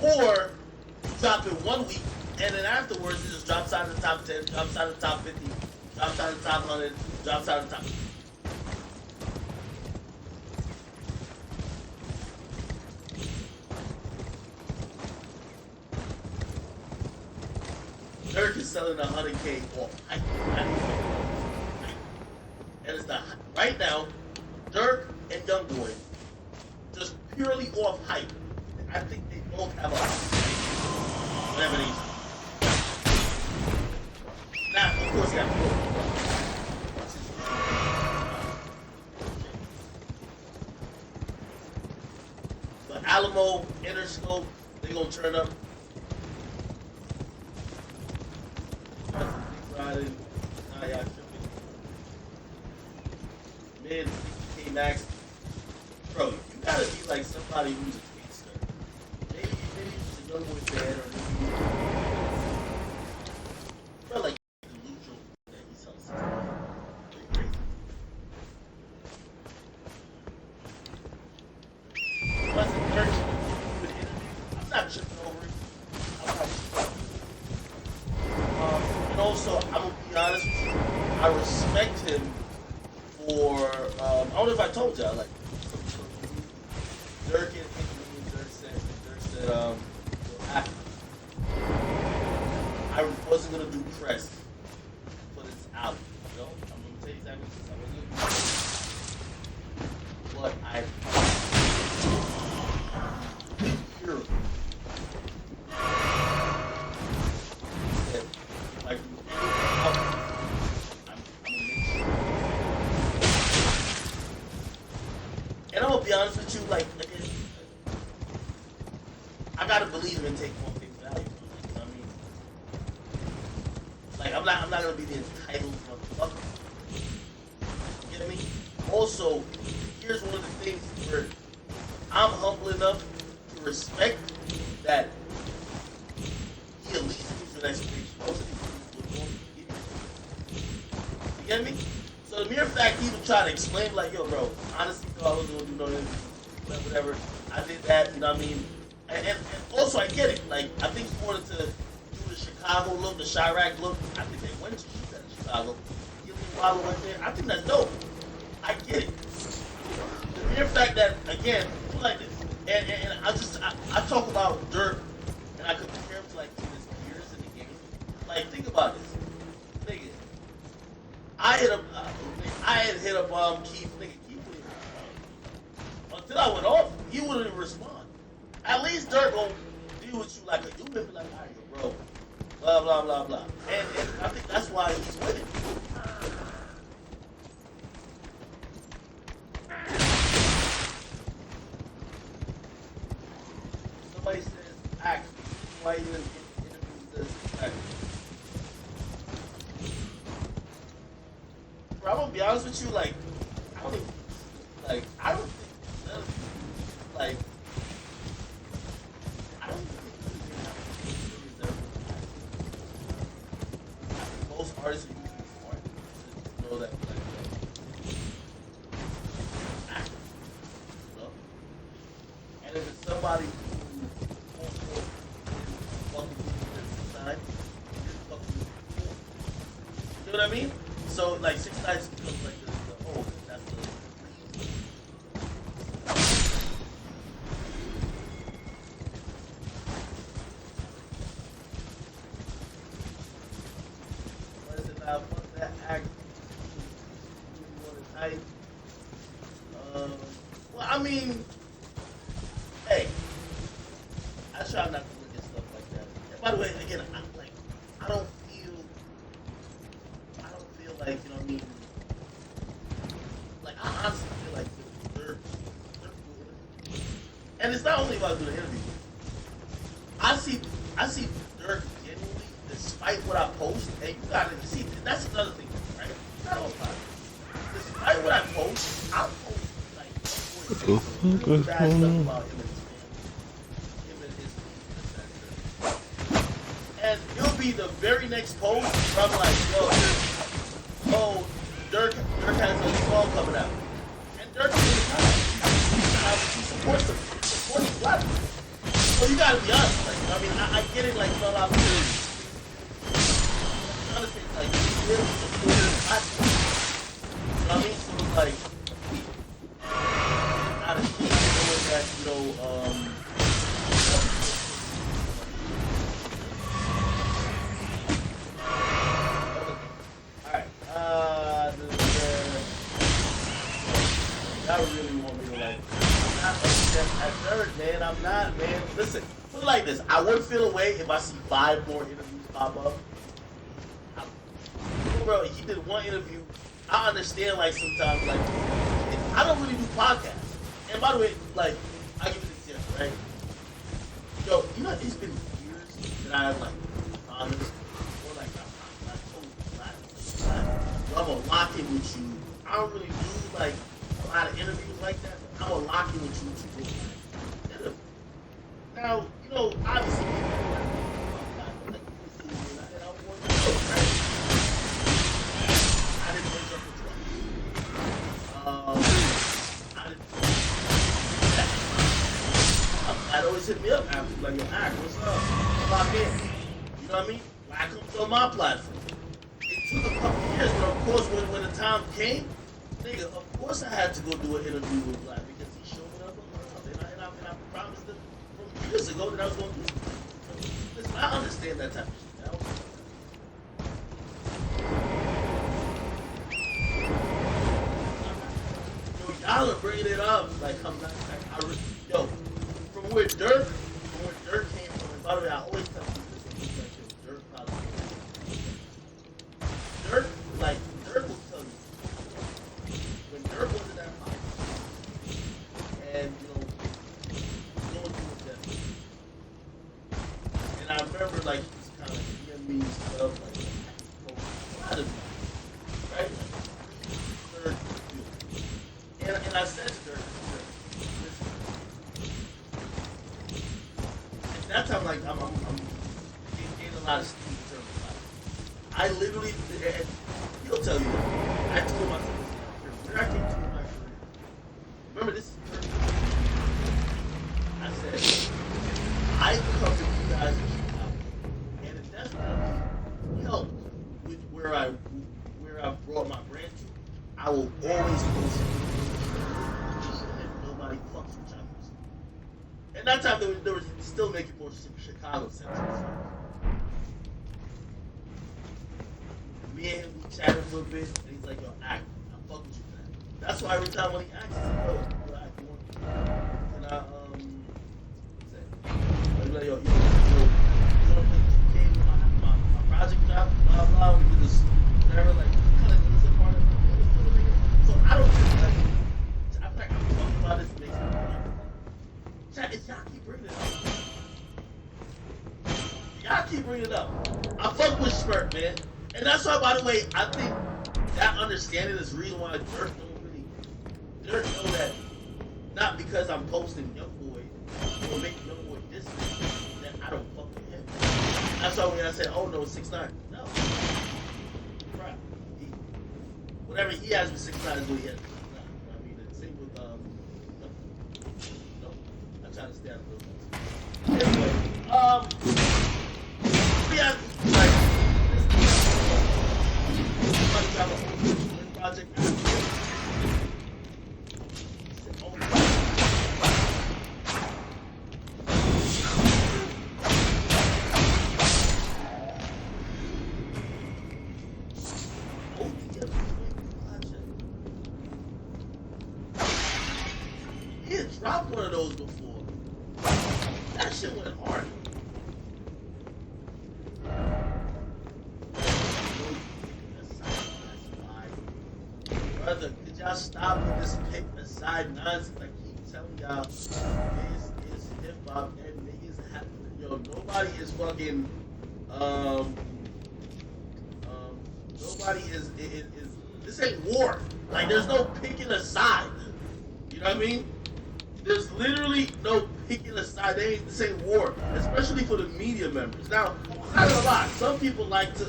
Or you drop it 1 week and then afterwards it just drops out of the top 10, drops out of the top 50, drops out of the top 100, drops out of the top. Dirk is selling 100K off hype. And it's not right now. Dirk and Youngboy, just purely off hype. I think they both have a whatever they. Now, of course, they have but Alamo, Interscope, they gonna turn up. Friday, nah, y'all tripping. Mid, K-Max. Bro, you gotta be like somebody who's a gangster. Maybe it's a young boy fan, or maybe bro, like delusional that he sells 6 million. Pretty crazy. Plus, in church, I'm not tripping over it. I'm not tripping. And also, I'm gonna be honest with you, I respect him for, I don't know if I told y'all, like, Dirk and Dirk said, I wasn't gonna do press for this album, you know? I'm gonna tell you exactly what I'm gonna do. But I hear him. Said, like, I'm gonna make sure. And I'm gonna be honest with you, like, again, I gotta believe him and take one face value. You know what I mean? Like, I'm not gonna be the entitled motherfucker. You know what I mean? Also, here's one of the things where I'm humble enough to respect that he at least gives an explanation. Most of these people would give you get me? So the mere fact he even tried to explain, like, yo, bro, honestly, I wasn't gonna do no whatever. I did that, you know what I mean? And also, I get it. Like, I think he wanted to do the Chicago look, the Chirac look. I think they went to shoot that in Chicago. Give me a while went there. I think that's dope. I get it. The mere fact that, again, people like this, and I talk about Dirk, and I compare him to, like, his peers in the game. Like, think about this. Nigga, Keith, nigga, Keith wouldn't even respond. Until I went off, he wouldn't even respond. At least Dirk gon' deal with you like a human, be like, alright, yo, bro, blah, blah, blah, blah. And I think that's why he's winning. Somebody says, act, why you in interviews this act? Bro, I'm gonna be honest with you, like, I don't think none of you, like, I don't think most artists are usually smart to know that, like, act, you know? And if it's somebody who won't fucking with the time, you know what I mean? So, like, 6 9 becomes like the oh, that's the what is it now? What's that act? Type? Well, I mean, hey, I try not to look at stuff like that. And by the way, again, I don't feel like, you know what I mean? Like, I honestly feel like they're and it's not only about doing an interview. I see Dirk genuinely, despite what I post, and you gotta see, that's another thing, right? Not all the time. Despite what I post, I post like bad stuff about him and his family. Him and his and it'll be the very next post where I'm like, yo, oh, Dirk has a song coming out. And Dirk is in the time. He supports them. He supports the platform. So you gotta be honest. Like, I mean, I get it, like, a lot of people. Honestly, like, he really supports the platform. You know what I mean? So it's like, not a key knowing that, you know, I really want me to like. I'm not upset at third, man. I'm not, man. Listen, put it like this. I wouldn't feel away if I see 5 more interviews pop up. Bro, he did one interview. I understand, like, sometimes, like, I don't really do podcasts. And by the way, like, I'll give you an example, right? Yo, you know, it's been years that I've, like, honest, or like, I'm gonna lock in with you. I don't really do, like, a lot of interviews like that. I'm gonna lock in with you to interview. Now, you know, obviously, like, and I want to know, right? I didn't wake up with I didn't. I'd always hit me up after, like, yo, Ack, what's up? Lock in. You know what I mean? When I come on my platform. It took a couple years, but of course, when the time came, nigga, of course I had to go do an interview with Black because he showed me up on Love, and I promised him from years ago that I was going to do something. Listen, I understand that type of shit. Yo, y'all are bringing it up like I'm not. Like, yo, from where Dirk came from. And by the way, I always tell people this. Like, yo, Dirk probably. Dirk will tell you. When Dirk was in that fight, and, you know, going through with that. And I remember, like, he was kind of like, me stuff, like, a lot of me, right? Dirk, and I said to Dirk, listen. At that time, like, I'm getting a lot of steam in terms of life. I literally, and he'll tell you that. I told myself, when I came to my career, remember this is I said, I come to you guys in Chicago, and if that's not help with where I brought my brand to, I will always post it. And nobody fucks with China. And that time there was still making more Chicago sense. Me and him, we chatted a little bit, and he's like, yo, I'm fucking with you, man. That's why every time when he asks, yo, can I say, like, yo, you wanna play 2K with my project job, blah blah, we do this, whatever, like, kind of is a part of it. So I don't think like, I feel like I'm talking about this makes me like, chat, it's y'all keep bringing it up. Y'all keep bringing it up. I fuck with Spurt, man, and that's why, by the way, I think that understanding is the reason why Dirk know that not because I'm posting Youngboy or making Youngboy this that I don't fuck with him. That's why when I said, oh no, 6ix9ine, no. Right. Whatever he has with 6ix9ine is what he has with 6ix9ine. I mean, the same with no. I try to stay out of those. Anyway, we have like somebody got a whole project. He had dropped one of those before. That shit went hard. Brother, could y'all stop with this pick aside nonsense? I keep telling y'all, this is hip hop and niggas have, yo, nobody is fucking, nobody is, this ain't war. Like, there's no picking a side. You know what I mean? There's literally no picking a side. This ain't war, especially for the media members. Now, not gonna lie, some people like to,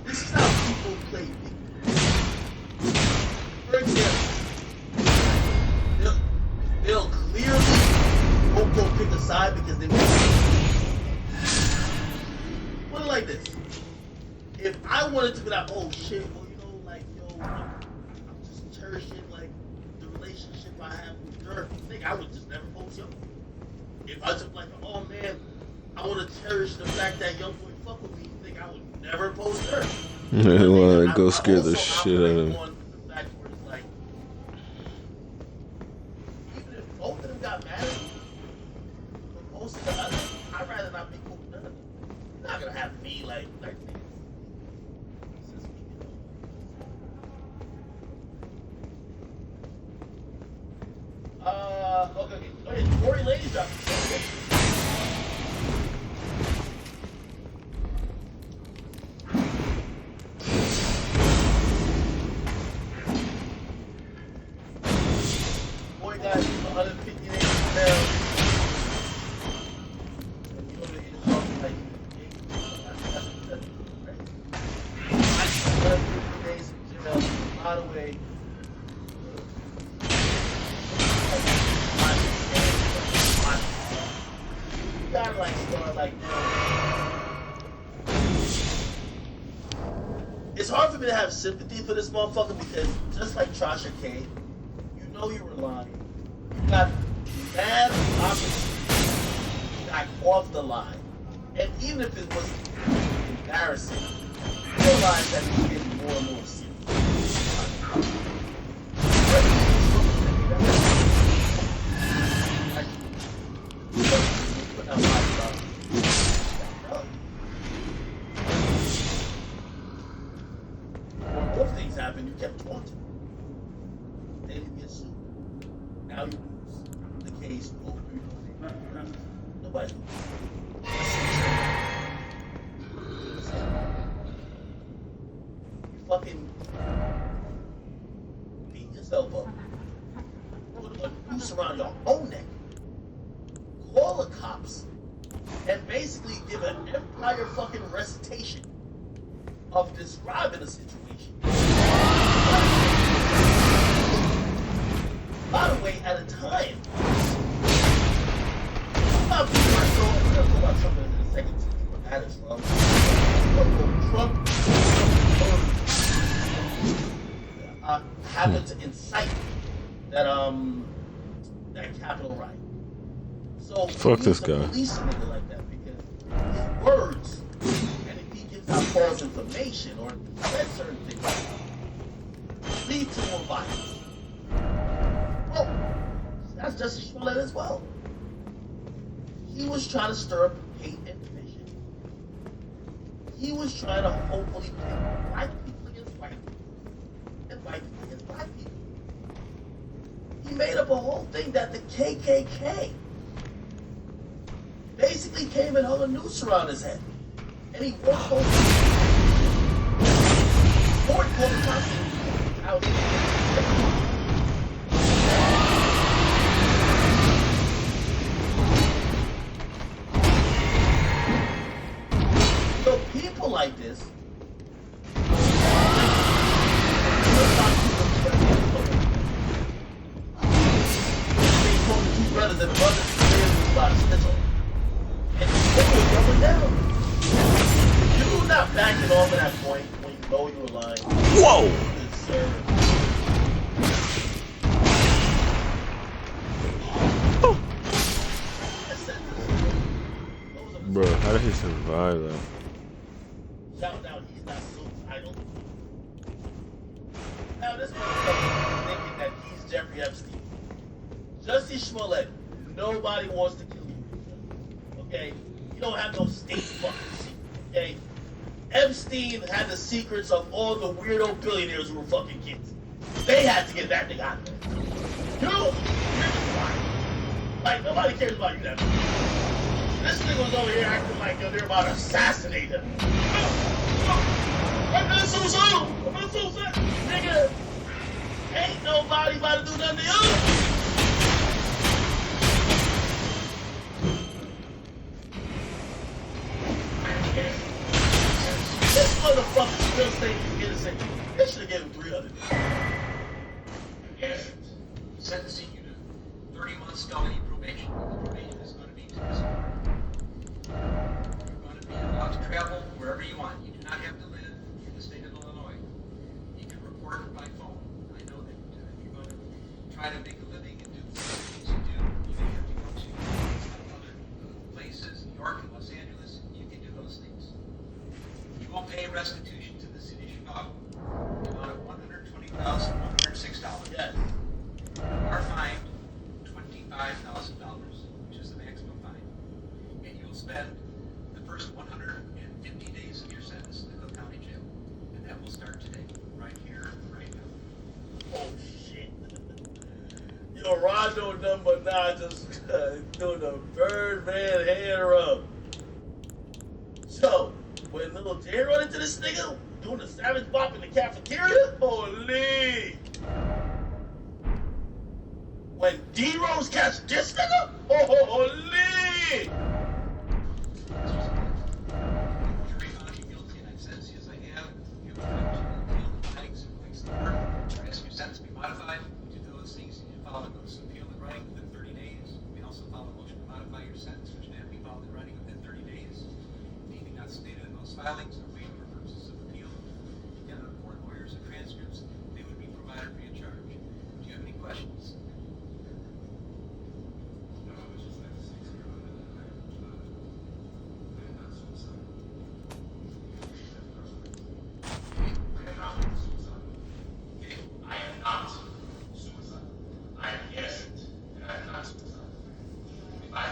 this is how people play video. For example, they'll clearly won't go pick a side because they want to. Put it like this. If I wanted to be like, oh shit, well, you know, like, yo, I'm just cherishing, like, the relationship I have with Dirk, I would just never post Young. If I just like, oh man, I want to cherish the fact that Youngboy fuck with me, I would never post Dirk. Well, go scare the shit out of him. On the fact where it's like, even if both of them got mad at me for posting the other, I'd rather not be cool with none of them. You're not gonna have me like okay. Go ahead. Tory Lanez dropped it. Boy got 158 pounds. And you know that he's talking like, that's right? 150 days in jail, by the way. You gotta like start like, it's hard for me to have sympathy for this motherfucker because just like Trasha K, you know you were lying. You got bad opportunity. You got off the line. And even if it was embarrassing, you realize that it's getting more and more serious. When things happen, you kept taunting. Then you get sued. Now you lose the case. Nobody. You fucking beat yourself up. Put a noose around your own neck. Call the cops and basically give an entire fucking recitation of describing a situation. By the way, at a time, I'm not going to talk about something in a second where that is from. Trump happened to incite that Capitol riot. So fuck this guy. Police a nigga like that because his words, and if he gives out false information or said certain things, lead to more violence. Oh, that's Jesse Smollett as well. He was trying to stir up hate and division. He was trying to hopefully pit black people against white people and white people against black people. He made up a whole thing that the KKK basically came and hung a noose around his head. And he worked over the Constitution out. So people like this two brothers and brothers about a snitch. And he's doubling down. You're not backing off at that point when you know you were lying. Whoa! You deserve. Bro, how did he survive that? Shout out, he's not suicidal. Now this motherfucker is thinking that he's Jeffrey Epstein. Jussie Smollett, nobody wants to kill you. Okay? You don't have no state fucking secret. Okay? Epstein had the secrets of all the weirdo billionaires who were fucking kids. They had to get that thing out of there. You're just lying. Like, nobody cares about you that much. This nigga was over here acting like they're about to assassinate him. I'm not suicidal. I'm not suicidal. Nigga, ain't nobody about to do nothing to you. This motherfucker still saying he's innocent. They should have given him 300 days. Yes. Sentencing you to 30 months felony probation. The probation is going to be dismissal. You're going to be allowed to travel wherever you want. You do not have to live in the state of Illinois. You can report by phone. I know that you're going to try to make a living and do the things you do. You may have to go to other places, New York and Los Angeles. You can do those things. You will pay restitution to the city of Chicago. The amount of $120,106. Yes. You are fined $25,000, which is the maximum fine. And you will spend the first 150 days of your sentence in the Cook County Jail. And that will start today, right here, right now. Oh shit. Yo, Rondo number 9 just doing a Birdman hand rub. So, when little Jay run into this nigga doing a savage bop in the cafeteria, holy. When D-Rose catch this nigga, holy. Jury found you guilty, and I've sentenced you as I have. You have the right to appeal the findings and place the court. Ask your sentence to be modified. You do those things, and you file a notice of appeal in writing within 30 days. We also file a motion to modify your sentence, which can be filed in writing within 30 days. Anything not stated in those filings are waived for purposes of appeal. Again, on court lawyers and transcripts, they would be provided free of charge. Do you have any questions?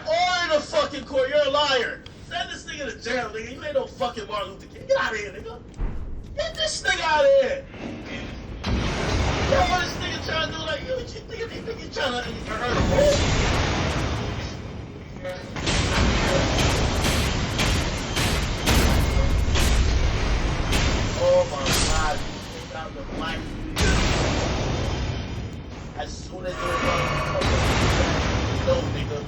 Order the fucking court, you're a liar. Send this nigga to jail, nigga. You ain't no fucking Martin Luther King. Get out of here, nigga. Get this nigga out of here. Yo, what this nigga trying to do like you? What you think you trying to earn a roll? Oh my God, you take out the black community. As soon as you're no, nigga.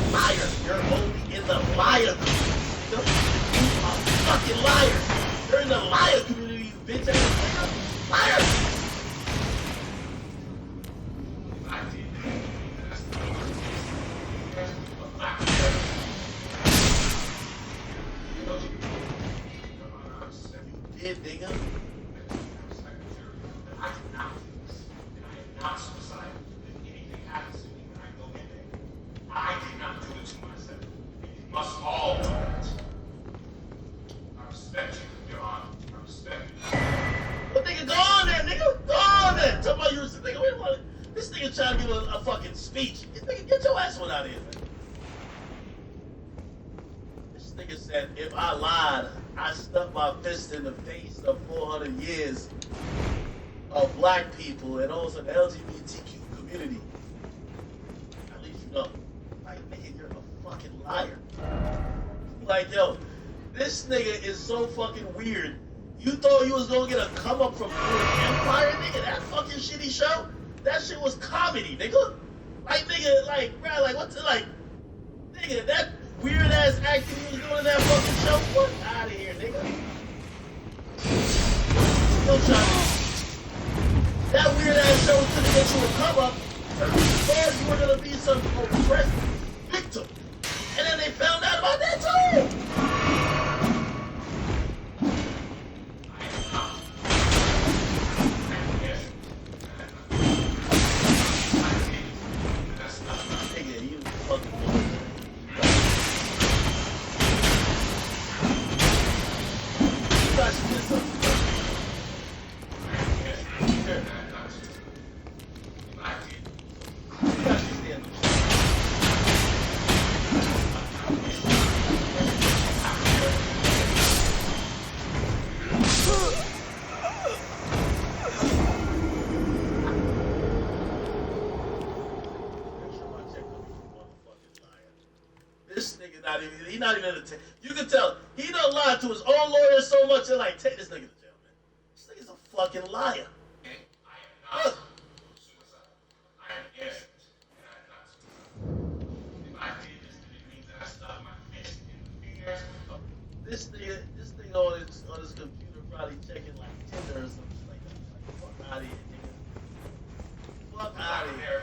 Liar, you're only in the liar community, nigga. You are fucking liars. You're in the liar community, you bitch ass nigga. Liar. You did, nigga. Well, nigga, go on there, nigga. Go on you a fucking speech. Get your ass one out of here, man. This nigga said, if I lied, I stuck my fist in the face of 400 years of black people and also the LGBTQ community. At least you know. Like, nigga, you're a fucking liar. Like, yo, this nigga is so fucking weird. You thought you was gonna get a come up from Empire, nigga? That fucking shitty show? That shit was comedy, nigga. Like, nigga, like, bro, like, what's it like? Nigga, that weird ass acting you was doing in that fucking show? Fuck out of here, nigga. Yo, Johnny. That weird ass show was gonna get you a come up. You thought you were gonna be some oppressed victim. And then they found out about that too. Nigga, you fucking bullshit. You guys should get something. Here. You guys should stand up. This nigga not even, he not even entertained. You can tell, he done lied to his own lawyer so much, they're like, take this nigga to jail, man. This nigga's a fucking liar. Look. This nigga on his computer probably checking like Tinder or something like that. Like, fuck out of here, nigga. Fuck out of here.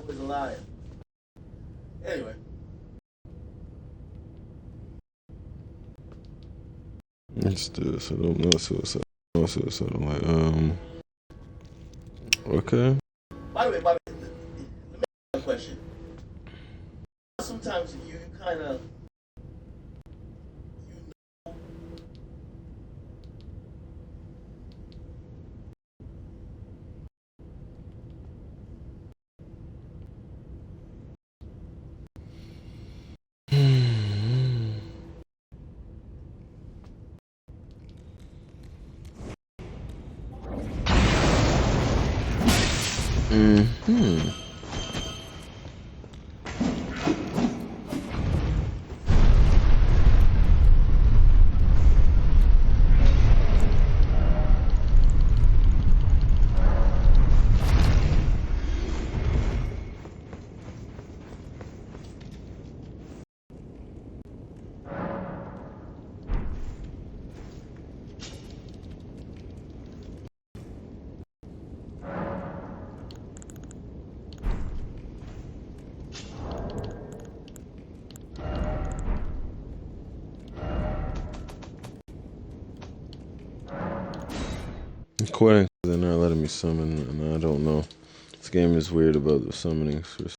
Always a liar. Anyway. Let's do this. I don't know suicide. No suicide. I'm like, okay. By the way, let me ask you a question. Sometimes you kind of, Mm-hmm. Quitting because they're not letting me summon, and I don't know. This game is weird about the summonings.